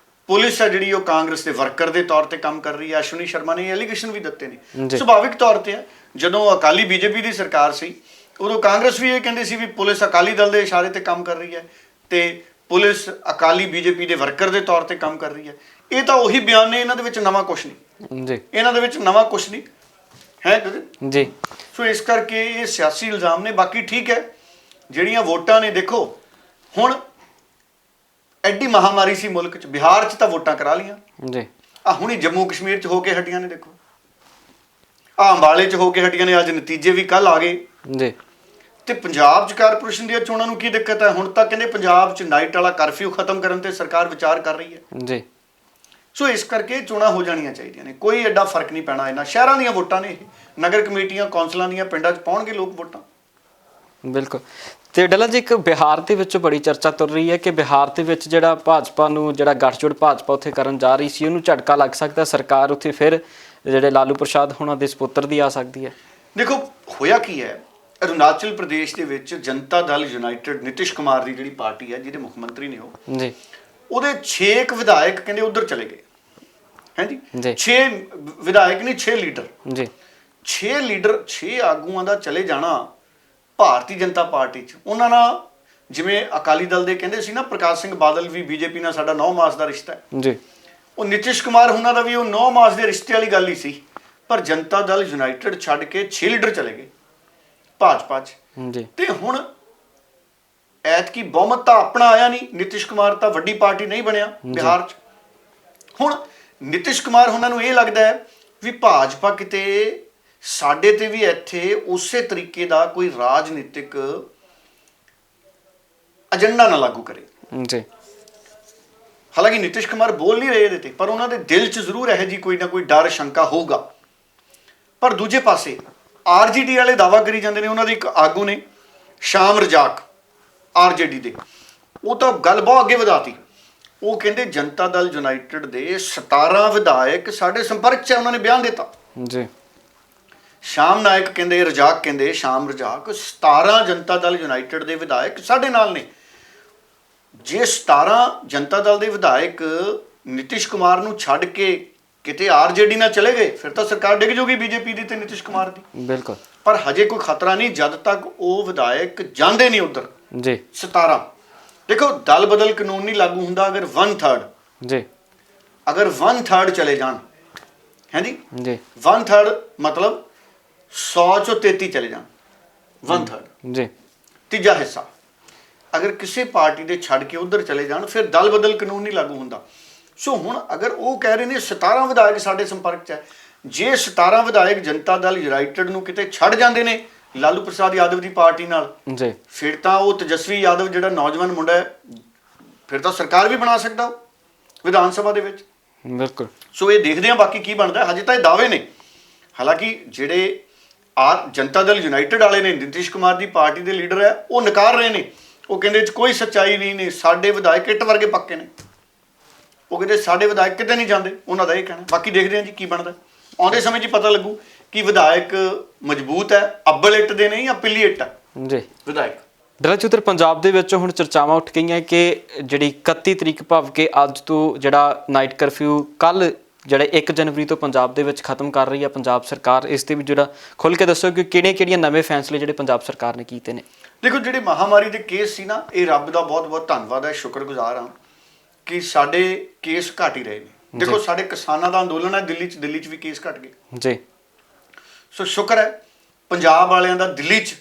ਪੁਲਿਸ ਹੈ ਜਿਹੜੀ ਉਹ ਕਾਂਗਰਸ ਦੇ ਵਰਕਰ ਦੇ ਤੌਰ ਤੇ ਕੰਮ ਕਰ ਰਹੀ ਹੈ। ਅਸ਼ਵਨੀ ਸ਼ਰਮਾ ਨੇ ਐਲੀਗੇਸ਼ਨ ਵੀ ਦਿੱਤੇ ਨੇ। ਸੁਭਾਵਿਕ ਤੌਰ ਤੇ ਹੈ, ਜਦੋਂ ਅਕਾਲੀ ਬੀਜੇਪੀ ਦੀ ਸਰਕਾਰ ਸੀ ਉਦੋਂ ਕਾਂਗਰਸ ਵੀ ਇਹ ਕਹਿੰਦੀ ਸੀ ਵੀ ਪੁਲਿਸ ਅਕਾਲੀ ਦਲ ਦੇ ਇਸ਼ਾਰੇ ਤੇ ਕੰਮ ਕਰ ਰਹੀ ਹੈ ਤੇ ਪੁਲਿਸ ਅਕਾਲੀ ਬੀਜੇਪੀ ਦੇ ਵਰਕਰ ਦੇ ਤੌਰ ਤੇ ਕੰਮ ਕਰ ਰਹੀ ਹੈ। ਇਹ ਤਾਂ ਉਹੀ ਬਿਆਨ ਨੇ, ਇਹਨਾਂ ਦੇ ਵਿੱਚ ਨਵਾਂ ਕੁਛ ਨਹੀਂ ਜੀ, ਇਹਨਾਂ ਦੇ ਵਿੱਚ ਨਵਾਂ ਕੁਛ ਨਹੀਂ ਹੈ ਜੀ। ਸੋ ਇਸ ਕਰਕੇ ਇਹ ਸਿਆਸੀ ਇਲਜ਼ਾਮ ਨੇ। ਬਾਕੀ ਠੀਕ ਹੈ, ਜਿਹੜੀਆਂ ਵੋਟਾਂ ਨੇ, ਦੇਖੋ ਹੁਣ ਐਡੀ ਮਹਾਮਾਰੀ ਸੀ ਮੁਲਕ 'ਚ, ਬਿਹਾਰ 'ਚ ਤਾਂ ਵੋਟਾਂ ਕਰਾ ਲੀਆਂ ਜੀ, ਆ ਹੁਣੀ ਜੰਮੂ ਕਸ਼ਮੀਰ 'ਚ ਹੋ ਕੇ ਹਟੀਆਂ ਨੇ, ਦੇਖੋ ਆ ਅੰਬਾਲੇ 'ਚ ਹੋ ਕੇ ਹਟੀਆਂ ਨੇ, ਅੱਜ ਨਤੀਜੇ ਵੀ ਕੱਲ ਆ ਗਏ ਜੀ। ਤੇ ਪੰਜਾਬ 'ਚ ਕਾਰਪੋਰੇਸ਼ਨ ਦੀਆਂ ਚੋਣਾਂ ਨੂੰ ਕੀ ਦਿੱਕਤ ਹੈ? ਹੁਣ ਤਾਂ ਕਹਿੰਦੇ ਪੰਜਾਬ 'ਚ ਨਾਈਟ ਵਾਲਾ ਕਰਫਿਊ ਖਤਮ ਕਰਨ ਤੇ ਸਰਕਾਰ ਵਿਚਾਰ ਕਰ ਰਹੀ ਹੈ ਜੀ। ਸੋ ਇਸ ਕਰਕੇ ਚੋਣਾਂ ਹੋ ਜਾਣੀਆਂ ਚਾਹੀਦੀਆਂ ਨੇ, ਕੋਈ ਐਡਾ ਫਰਕ ਨਹੀਂ ਪੈਣਾ। ਇਹਨਾਂ ਸ਼ਹਿਰਾਂ ਦੀਆਂ ਵੋਟਾਂ ਨੇ, ਇਹ ਨਗਰ ਕਮੇਟੀਆਂ, ਕੌਂਸਲਾਂ ਦੀਆਂ, ਪਿੰਡਾਂ 'ਚ ਪਾਉਣਗੇ ਲੋਕ ਵੋਟਾਂ। ਬਿਲਕੁਲ। ਤੇ ਡੱਲਾ ਜੀ, ਇੱਕ ਬਿਹਾਰ ਦੇ ਵਿੱਚ ਬੜੀ ਚਰਚਾ ਤੁਰ ਰਹੀ ਹੈ ਕਿ ਬਿਹਾਰ ਦੇ ਵਿੱਚ ਜਿਹੜਾ ਭਾਜਪਾ ਨੂੰ, ਜਿਹੜਾ ਗੱਠਜੋੜ ਭਾਜਪਾ ਉੱਥੇ ਕਰਨ ਜਾ ਰਹੀ ਸੀ, ਉਹਨੂੰ ਝਟਕਾ ਲੱਗ ਸਕਦਾ। ਸਰਕਾਰ ਉੱਥੇ ਫਿਰ ਜਿਹੜੇ ਲਾਲੂ ਪ੍ਰਸਾਦ ਹੋਣਾ ਦੇ ਸਪੁੱਤਰ ਦੀ ਆ ਸਕਦੀ ਹੈ। ਦੇਖੋ ਹੋਇਆ ਕੀ ਹੈ, ਅਰੁਣਾਚਲ ਪ੍ਰਦੇਸ਼ ਦੇ ਵਿੱਚ ਜਨਤਾ ਦਲ ਯੂਨਾਈਟਿਡ, ਨਿਤਿਸ਼ ਕੁਮਾਰ ਦੀ ਜਿਹੜੀ ਪਾਰਟੀ ਹੈ, ਜਿਹਦੇ ਮੁੱਖ ਮੰਤਰੀ ਨੇ ਉਹ ਜੀ, ਉਹਦੇ 6 ਵਿਧਾਇਕ ਕਹਿੰਦੇ ਉੱਧਰ ਚਲੇ ਗਏ ਹੈ ਜੀ। ਜੀ 6 ਵਿਧਾਇਕ ਨਹੀਂ 6 ਲੀਡਰ ਜੀ 6 ਲੀਡਰ 6 ਆਗੂਆਂ ਦਾ ਚਲੇ ਜਾਣਾ ਭਾਰਤੀ ਜਨਤਾ ਪਾਰਟੀ 'ਚ ਉਹਨਾਂ ਨਾਲ ਜਿਵੇਂ ਅਕਾਲੀ ਦਲ ਦੇ ਕਹਿੰਦੇ ਸੀ ਨਾ ਪ੍ਰਕਾਸ਼ ਸਿੰਘ ਬਾਦਲ ਵੀ ਬੀਜੇਪੀ ਨਾਲ ਸਾਡਾ 9 ਮਾਸ ਦਾ ਰਿਸ਼ਤਾ ਹੈ ਜੀ ਉਹ ਨਿਤਿਸ਼ ਕੁਮਾਰ ਉਹਨਾਂ ਦਾ ਵੀ ਉਹ 9 ਮਾਸ ਦੇ ਰਿਸ਼ਤੇ ਵਾਲੀ ਗੱਲ ਹੀ ਸੀ ਪਰ ਜਨਤਾ ਦਲ ਯੂਨਾਈਟਿਡ ਛੱਡ ਕੇ 6 ਲੀਡਰ ਚਲੇ ਗਏ ਭਾਜਪਾ 'ਚ ਜੀ ਤੇ ਹੁਣ ਐਤਕੀ ਬਹੁਮਤ ਤਾਂ ਆਪਣਾ ਆਇਆ ਨਹੀਂ ਨਿਤਿਸ਼ ਕੁਮਾਰ ਤਾਂ ਵੱਡੀ ਪਾਰਟੀ ਨਹੀਂ ਬਣਿਆ ਬਿਹਾਰ 'ਚ ਹੁਣ ਨਿਤਿਸ਼ ਕੁਮਾਰ ਉਹਨਾਂ ਨੂੰ ਇਹ ਲੱਗਦਾ ਹੈ ਵੀ ਭਾਜਪਾ ਕਿਤੇ ਸਾਡੇ ਤੇ ਵੀ ਇੱਥੇ ਉਸੇ ਤਰੀਕੇ ਦਾ ਕੋਈ ਰਾਜਨੀਤਿਕ ਏਜੰਡਾ ਨਾ ਲਾਗੂ ਕਰੇ ਜੀ ਹਾਲਾਂਕਿ ਨਿਤਿਸ਼ ਕੁਮਾਰ ਬੋਲ ਨਹੀਂ ਰਹੇ ਇਹਦੇ ਤੇ ਪਰ ਉਹਨਾਂ ਦੇ ਦਿਲ 'ਚ ਜ਼ਰੂਰ ਹੈ ਜੀ ਕੋਈ ਨਾ ਕੋਈ ਡਰ ਸ਼ੰਕਾ ਹੋਊਗਾ ਪਰ ਦੂਜੇ ਪਾਸੇ ਆਰਜੇਡੀ ਵਾਲੇ ਦਾਅਵਾ ਕਰੀ ਜਾਂਦੇ ਨੇ ਉਹਨਾਂ ਦੇ ਇੱਕ ਆਗੂ ਨੇ ਸ਼ਾਮ ਰਜ਼ਾਕ ਆਰਜੇਡੀ ਦੇ ਉਹ ਤਾਂ ਗੱਲ ਬਹੁਤ ਅੱਗੇ ਵਧਾਤੀ ਉਹ ਕਹਿੰਦੇ ਜਨਤਾ ਦਲ ਯੂਨਾਈਟਿਡ ਦੇ 17 ਵਿਧਾਇਕ ਸਾਡੇ ਸੰਪਰਕ 'ਚ ਹੈ ਉਹਨਾਂ ਨੇ ਬਿਆਨ ਦਿੱਤਾ ਜੀ ਸ਼ਾਮ ਨਾਇਕ ਕਹਿੰਦੇ ਰਜ਼ਾਕ ਕਹਿੰਦੇ ਸ਼ਾਮ ਰਜ਼ਾਕ 17 ਜਨਤਾ ਦਲ ਯੂਨਾਈਟਿਡ ਦੇ ਵਿਧਾਇਕ ਸਾਡੇ ਨਾਲ ਨੇ ਜੇ 17 ਜਨਤਾ ਦਲ ਦੇ ਵਿਧਾਇਕ ਨਿਤਿਸ਼ ਕੁਮਾਰ ਨੂੰ ਛੱਡ ਕੇ ਕਿਤੇ ਆਰਜੇਡੀ ਨਾਲ ਚਲੇ ਗਏ ਫਿਰ ਤਾਂ ਸਰਕਾਰ ਡਿੱਗ ਜਾਊਗੀ ਬੀਜੇਪੀ ਦੀ ਤੇ ਨਿਤਿਸ਼ ਕੁਮਾਰ ਦੀ ਬਿਲਕੁਲ ਪਰ ਹਜੇ ਕੋਈ ਖਤਰਾ ਨਹੀਂ ਜਦ ਤੱਕ ਉਹ ਵਿਧਾਇਕ ਜਾਂਦੇ ਨਹੀਂ ਉਧਰ ਜੀ 17 ਦੇਖੋ ਦਲ ਬਦਲ ਕਾਨੂੰਨ ਨਹੀਂ ਲਾਗੂ ਹੁੰਦਾ ਅਗਰ 1/3 ਜੀ ਅਗਰ 1/3 ਚਲੇ ਜਾਣ ਹੈ ਜੀ ਜੀ 1/3 ਮਤਲਬ 100 ਚੋਂ 33 ਚਲੇ ਜਾਣ 1/3 ਜੀ ਤੀਜਾ ਹਿੱਸਾ ਅਗਰ ਕਿਸੇ ਪਾਰਟੀ ਦੇ ਛੱਡ ਕੇ ਉਧਰ ਚਲੇ ਜਾਣ ਫਿਰ ਦਲ ਬਦਲ ਕਾਨੂੰਨ ਨਹੀਂ ਲਾਗੂ ਹੁੰਦਾ ਸੋ ਹੁਣ ਅਗਰ ਉਹ ਕਹਿ ਰਹੇ ਨੇ 17 ਵਿਧਾਇਕ ਸਾਡੇ ਸੰਪਰਕ 'ਚ ਹੈ ਜੇ 17 ਵਿਧਾਇਕ ਜਨਤਾ ਦਲ ਯੂਨਾਈਟਿਡ ਨੂੰ ਕਿਤੇ ਛੱਡ ਜਾਂਦੇ ਨੇ ਲਾਲੂ ਪ੍ਰਸਾਦ ਯਾਦਵ ਦੀ ਪਾਰਟੀ ਨਾਲ ਜੀ ਫਿਰ ਤਾਂ ਉਹ ਤੇਜਸਵੀ ਯਾਦਵ ਜਿਹੜਾ ਨੌਜਵਾਨ ਮੁੰਡਾ ਹੈ ਫਿਰ ਤਾਂ ਸਰਕਾਰ ਵੀ ਬਣਾ ਸਕਦਾ ਉਹ ਵਿਧਾਨ ਸਭਾ ਦੇ ਵਿੱਚ ਬਿਲਕੁਲ ਸੋ ਇਹ ਦੇਖਦੇ ਹਾਂ ਬਾਕੀ ਕੀ ਬਣਦਾ ਹਜੇ ਤਾਂ ਇਹ ਦਾਅਵੇ ਨੇ ਹਾਲਾਂਕਿ ਜਿਹੜੇ ਜਨਤਾ ਦਲ ਯੂਨਾਈਟਿਡ ਵਾਲੇ ਨੇ ਨਿਤਿਸ਼ ਕੁਮਾਰ ਦੀ ਪਾਰਟੀ ਦੇ ਲੀਡਰ ਹੈ ਉਹ ਨਕਾਰ ਰਹੇ ਨੇ ਉਹ ਕਹਿੰਦੇ ਚ ਕੋਈ ਸੱਚਾਈ ਨਹੀਂ ਨੇ ਸਾਡੇ ਵਿਧਾਇਕ ਇੱਟ ਵਰਗੇ ਪੱਕੇ ਨੇ ਉਹ ਕਹਿੰਦੇ ਸਾਡੇ ਵਿਧਾਇਕ ਕਿਤੇ ਨਹੀਂ ਜਾਂਦੇ ਉਹਨਾਂ ਦਾ ਇਹ ਕਹਿਣਾ ਬਾਕੀ ਦੇਖਦੇ ਹਾਂ ਜੀ ਕੀ ਬਣਦਾ ਆਉਂਦੇ ਸਮੇਂ 'ਚ ਪਤਾ ਲੱਗੂ ਕਿ ਵਿਧਾਇਕ ਮਜ਼ਬੂਤ ਹੈ ਅੱਬਲ ਇੱਟ ਦੇ ਨਹੀਂ ਜਾਂ ਪਿੱਲੀ ਇੱਟ ਹੈ ਜੀ ਵਿਧਾਇਕ ਦਰਅਸਲ ਪੰਜਾਬ ਦੇ ਵਿੱਚ ਹੁਣ ਚਰਚਾਵਾਂ ਉੱਠ ਗਈਆਂ ਕਿ ਜਿਹੜੀ 31 ਤਰੀਕ ਭਾਵ ਕਿ ਅੱਜ ਤੋਂ ਜਿਹੜਾ ਨਾਈਟ ਕਰਫਿਊ ਕੱਲ ਜਿਹੜਾ 1 ਜਨਵਰੀ ਤੋਂ ਪੰਜਾਬ ਦੇ ਵਿੱਚ ਖਤਮ ਕਰ ਰਹੀ ਹੈ ਪੰਜਾਬ ਸਰਕਾਰ ਇਸ ਤੇ ਵੀ ਜਿਹੜਾ ਖੁੱਲ੍ਹ ਕੇ ਦੱਸੋ ਕਿ ਕਿਹੜੀਆਂ ਨਵੇਂ ਫੈਸਲੇ ਜਿਹੜੇ ਪੰਜਾਬ ਸਰਕਾਰ ਨੇ ਕੀਤੇ ਨੇ ਦੇਖੋ ਜਿਹੜੇ ਮਹਾਮਾਰੀ ਦੇ ਕੇਸ ਸੀ ਨਾ ਇਹ ਰੱਬ ਦਾ ਬਹੁਤ ਬਹੁਤ ਧੰਨਵਾਦ ਹੈ ਸ਼ੁਕਰਗੁਜ਼ਾਰ ਹਾਂ ਕਿ ਸਾਡੇ ਕੇਸ ਘਟ ਹੀ ਰਹੇ ਨੇ ਦੇਖੋ ਸਾਡੇ ਕਿਸਾਨਾਂ ਦਾ ਅੰਦੋਲਨ ਹੈ ਦਿੱਲੀ 'ਚ ਵੀ ਕੇਸ ਘਟ ਗਏ ਜੀ ਸੋ ਸ਼ੁਕਰ ਹੈ ਪੰਜਾਬ ਵਾਲਿਆਂ ਦਾ ਦਿੱਲੀ 'ਚ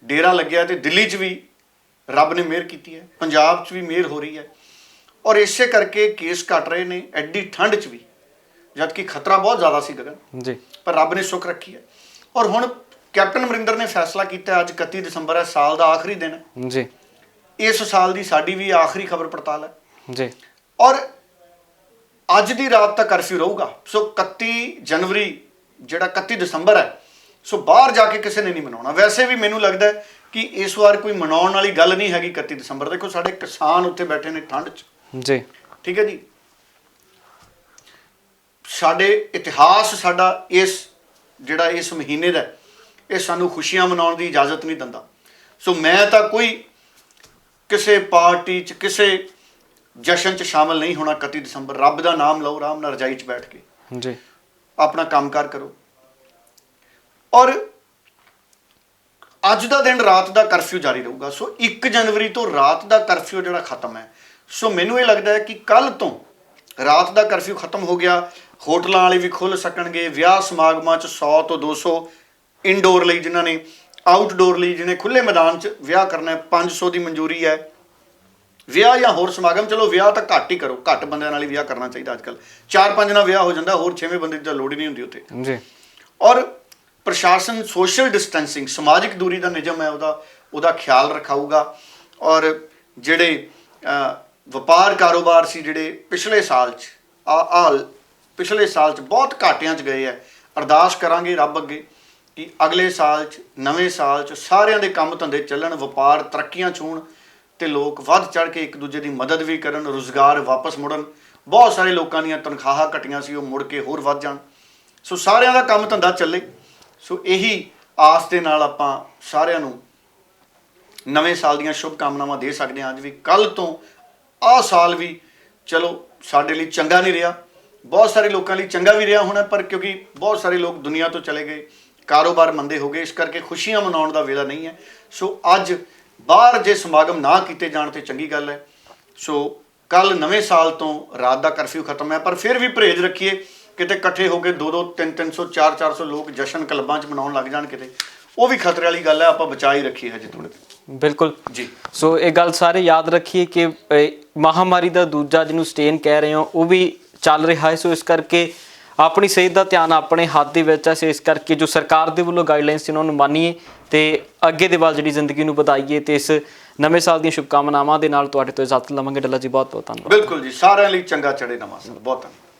ਡੇਰਾ ਲੱਗਿਆ ਤੇ ਦਿੱਲੀ 'ਚ ਵੀ ਰੱਬ ਨੇ ਮਿਹਰ ਕੀਤੀ ਹੈ ਪੰਜਾਬ 'ਚ ਵੀ ਮਿਹਰ ਹੋ ਰਹੀ ਹੈ ਔਰ ਇਸੇ ਕਰਕੇ ਕੇਸ ਘਟ ਰਹੇ ਨੇ ਐਡੀ ਠੰਡ 'ਚ ਵੀ ਜਦ ਕਿ ਖਤਰਾ ਬਹੁਤ ਜ਼ਿਆਦਾ ਸੀ ਗਗਨ ਜੀ ਪਰ ਰੱਬ ਨੇ ਸੁੱਖ ਰੱਖੀ ਹੈ ਔਰ ਹੁਣ ਕੈਪਟਨ ਅਮਰਿੰਦਰ ਨੇ ਫੈਸਲਾ ਕੀਤਾ ਅੱਜ 31 ਦਸੰਬਰ ਹੈ ਸਾਲ ਦਾ ਆਖਰੀ ਦਿਨ ਹੈ ਜੀ ਇਸ ਸਾਲ ਦੀ ਸਾਡੀ ਵੀ ਆਖਰੀ ਖਬਰ ਪੜਤਾਲ ਹੈ ਜੀ ਔਰ ਅੱਜ ਦੀ ਰਾਤ ਤੱਕ ਕਰਫਿਊ ਰਹੂਗਾ ਸੋ 31 ਜਨਵਰੀ ਜਿਹੜਾ 31 ਦਸੰਬਰ ਹੈ ਸੋ ਬਾਹਰ ਜਾ ਕੇ ਕਿਸੇ ਨੇ ਨਹੀਂ ਮਨਾਉਣਾ ਵੈਸੇ ਵੀ ਮੈਨੂੰ ਲੱਗਦਾ ਹੈ ਕਿ ਇਸ ਵਾਰ ਕੋਈ ਮਨਾਉਣ ਵਾਲੀ ਗੱਲ ਨਹੀਂ ਹੈਗੀ 31 ਦਸੰਬਰ ਦੇਖੋ ਸਾਡੇ ਕਿਸਾਨ ਉੱਥੇ ਬੈਠੇ ਨੇ ਠੰਡ 'ਚ ਜੀ ਠੀਕ ਹੈ ਜੀ ਸਾਡੇ ਇਤਿਹਾਸ ਸਾਡਾ ਇਸ ਜਿਹੜਾ ਇਸ ਮਹੀਨੇ ਦਾ ਇਹ ਸਾਨੂੰ ਖੁਸ਼ੀਆਂ ਮਨਾਉਣ ਦੀ ਇਜਾਜ਼ਤ ਨਹੀਂ ਦਿੰਦਾ ਸੋ ਮੈਂ ਤਾਂ ਕੋਈ ਕਿਸੇ ਪਾਰਟੀ 'ਚ ਕਿਸੇ ਜਸ਼ਨ 'ਚ ਸ਼ਾਮਲ ਨਹੀਂ ਹੋਣਾ 31 ਦਸੰਬਰ ਰੱਬ ਦਾ ਨਾਮ ਲਓ ਆਰਾਮ ਨਾਲ ਰਜਾਈ 'ਚ ਬੈਠ ਕੇ ਜੀ ਆਪਣਾ ਕੰਮਕਾਰ ਕਰੋ ਔਰ ਅੱਜ ਦਾ ਦਿਨ ਰਾਤ ਦਾ ਕਰਫਿਊ ਜਾਰੀ ਰਹੂਗਾ ਸੋ 1 ਜਨਵਰੀ ਤੋਂ ਰਾਤ ਦਾ ਕਰਫਿਊ ਜਿਹੜਾ ਖਤਮ ਹੈ ਸੋ ਮੈਨੂੰ ਇਹ ਲੱਗਦਾ ਹੈ ਕਿ ਕੱਲ ਤੋਂ ਰਾਤ ਦਾ ਕਰਫਿਊ ਖਤਮ ਹੋ ਗਿਆ ਹੋਟਲਾਂ ਵਾਲੇ ਵੀ ਖੁੱਲ੍ਹ ਸਕਣਗੇ ਵਿਆਹ ਸਮਾਗਮਾਂ 'ਚ 100 ਤੋਂ 200 ਇਨਡੋਰ ਲਈ ਜਿਨ੍ਹਾਂ ਨੇ ਆਊਟਡੋਰ ਲਈ ਜਿਹਨੇ ਖੁੱਲ੍ਹੇ ਮੈਦਾਨ 'ਚ ਵਿਆਹ ਕਰਨਾ ਹੈ 500 ਦੀ ਮਨਜ਼ੂਰੀ ਹੈ ਵਿਆਹ ਜਾਂ ਹੋਰ ਸਮਾਗਮ ਚਲੋ ਵਿਆਹ ਤਾਂ ਘੱਟ ਹੀ ਕਰੋ ਘੱਟ ਬੰਦਿਆਂ ਨਾਲ ਹੀ ਵਿਆਹ ਕਰਨਾ ਚਾਹੀਦਾ ਅੱਜ ਕੱਲ੍ਹ 4-5 ਨਾਲ ਵਿਆਹ ਹੋ ਜਾਂਦਾ ਹੋਰ 6ਵੇਂ ਬੰਦੇ ਦੀ ਤਾਂ ਲੋੜ ਹੀ ਨਹੀਂ ਹੁੰਦੀ ਉੱਥੇ ਜੀ ਔਰ ਪ੍ਰਸ਼ਾਸਨ ਸੋਸ਼ਲ ਡਿਸਟੈਂਸਿੰਗ ਸਮਾਜਿਕ ਦੂਰੀ ਦਾ ਨਿਯਮ ਹੈ ਉਹਦਾ ਖਿਆਲ ਰੱਖਾਊਗਾ ਔਰ ਜਿਹੜੇ ਵਪਾਰ ਕਾਰੋਬਾਰ ਸੀ ਜਿਹੜੇ ਪਿਛਲੇ ਸਾਲ 'ਚ ਪਿਛਲੇ ਸਾਲ 'ਚ ਬਹੁਤ ਘਾਟਿਆਂ 'ਚ ਗਏ ਹੈ ਅਰਦਾਸ ਕਰਾਂਗੇ ਰੱਬ ਅੱਗੇ ਕਿ ਅਗਲੇ ਸਾਲ 'ਚ ਨਵੇਂ ਸਾਲ 'ਚ ਸਾਰਿਆਂ ਦੇ ਕੰਮ ਧੰਦੇ ਚੱਲਣ ਵਪਾਰ ਤਰੱਕੀਆਂ 'ਚ ਹੋਣ ਤੇ ਲੋਕ ਵੱਧ ਚੜ੍ਹ ਕੇ ਇੱਕ ਦੂਜੇ ਦੀ ਮਦਦ ਵੀ ਕਰਨ ਰੁਜ਼ਗਾਰ ਵਾਪਸ ਮੁੜਨ ਬਹੁਤ ਸਾਰੇ ਲੋਕਾਂ ਦੀਆਂ ਤਨਖਾਹਾਂ ਘਟੀਆਂ ਸੀ ਉਹ ਮੁੜ ਕੇ ਹੋਰ ਵੱਧ ਜਾਣ ਸੋ ਸਾਰਿਆਂ ਦਾ ਕੰਮ ਧੰਦਾ ਚੱਲੇ ਸੋ ਇਹੀ ਆਸ ਦੇ ਨਾਲ ਆਪਾਂ ਸਾਰਿਆਂ ਨੂੰ ਨਵੇਂ ਸਾਲ ਦੀਆਂ ਸ਼ੁਭ ਕਾਮਨਾਵਾਂ ਦੇ ਸਕਦੇ ਹਾਂ ਅੱਜ ਵੀ ਕੱਲ ਤੋਂ ਆਹ ਸਾਲ ਵੀ ਚਲੋ ਸਾਡੇ ਲਈ ਚੰਗਾ ਨਹੀਂ ਰਿਹਾ ਬਹੁਤ ਸਾਰੇ ਲੋਕਾਂ ਲਈ ਚੰਗਾ ਵੀ ਰਿਹਾ ਹੋਣਾ, ਪਰ ਕਿਉਂਕਿ ਬਹੁਤ ਸਾਰੇ ਲੋਕ ਦੁਨੀਆ ਤੋਂ ਚਲੇ ਗਏ, ਕਾਰੋਬਾਰ ਮੰਦੇ ਹੋ ਗਏ, ਇਸ ਕਰਕੇ ਖੁਸ਼ੀਆਂ ਮਨਾਉਣ ਦਾ ਵੇਲਾ ਨਹੀਂ ਹੈ। ਸੋ ਅੱਜ ਬਾਹਰ ਜੇ ਸਮਾਗਮ ਨਾ ਕੀਤੇ ਜਾਣ ਤੇ ਚੰਗੀ ਗੱਲ ਹੈ। ਸੋ ਕੱਲ ਨਵੇਂ ਸਾਲ ਤੋਂ ਰਾਤ ਦਾ ਕਰਫਿਊ ਖਤਮ ਹੈ, ਪਰ ਫਿਰ ਵੀ ਪਰਹੇਜ਼ ਰੱਖੀਏ, ਕਿਤੇ ਇਕੱਠੇ ਹੋ ਕੇ 200, 300, 400 ਲੋਕ ਜਸ਼ਨ ਕਲੱਬਾਂ 'ਚ ਮਨਾਉਣ ਲੱਗ ਜਾਣ ਕਿਤੇ, ਉਹ ਵੀ ਖਤਰੇ ਵਾਲੀ ਗੱਲ ਹੈ। ਆਪਾਂ ਬਚਾ ਹੀ ਰੱਖੀਏ ਹਜੇ ਥੋੜੇ ਦਿਨ। ਬਿਲਕੁਲ ਜੀ। ਸੋ ਇਹ ਗੱਲ ਸਾਰੇ ਯਾਦ ਰੱਖੀਏ ਕਿ ਮਹਾਮਾਰੀ ਦਾ ਦੂਜਾ ਜਿਹਨੂੰ ਸਟੇਨ ਕਹਿ ਰਹੇ ਹੋ ਉਹ ਵੀ ਚੱਲ ਰਿਹਾ ਹੈ। ਸੋ ਇਸ ਕਰਕੇ ਆਪਣੀ ਸਿਹਤ ਦਾ ਧਿਆਨ ਆਪਣੇ ਹੱਥ ਦੇ ਵਿੱਚ ਹੈ। ਸੋ ਇਸ ਕਰਕੇ ਜੋ ਸਰਕਾਰ ਦੇ ਵੱਲੋਂ ਗਾਈਡਲਾਈਨਸ ਸੀ ਉਹਨਾਂ ਨੂੰ ਮੰਨੀਏ ਤੇ ਅੱਗੇ ਦੇ ਵੱਲ ਜਿਹੜੀ ਜ਼ਿੰਦਗੀ ਨੂੰ ਵਧਾਈਏ। ਤੇ ਇਸ ਨਵੇਂ ਸਾਲ ਦੀਆਂ ਸ਼ੁਭਕਾਮਨਾਵਾਂ ਦੇ ਨਾਲ ਤੁਹਾਡੇ ਤੋਂ ਇਜਾਜ਼ਤ ਲਵਾਂਗੇ। ਡੱਲਾ ਜੀ ਬਹੁਤ ਬਹੁਤ ਧੰਨਵਾਦ। ਬਿਲਕੁਲ ਜੀ, ਸਾਰਿਆਂ ਲਈ ਚੰਗਾ ਚੜੇ ਨਵਾਂ ਸਾਲ। ਬਹੁਤ ਧੰਨਵਾਦ।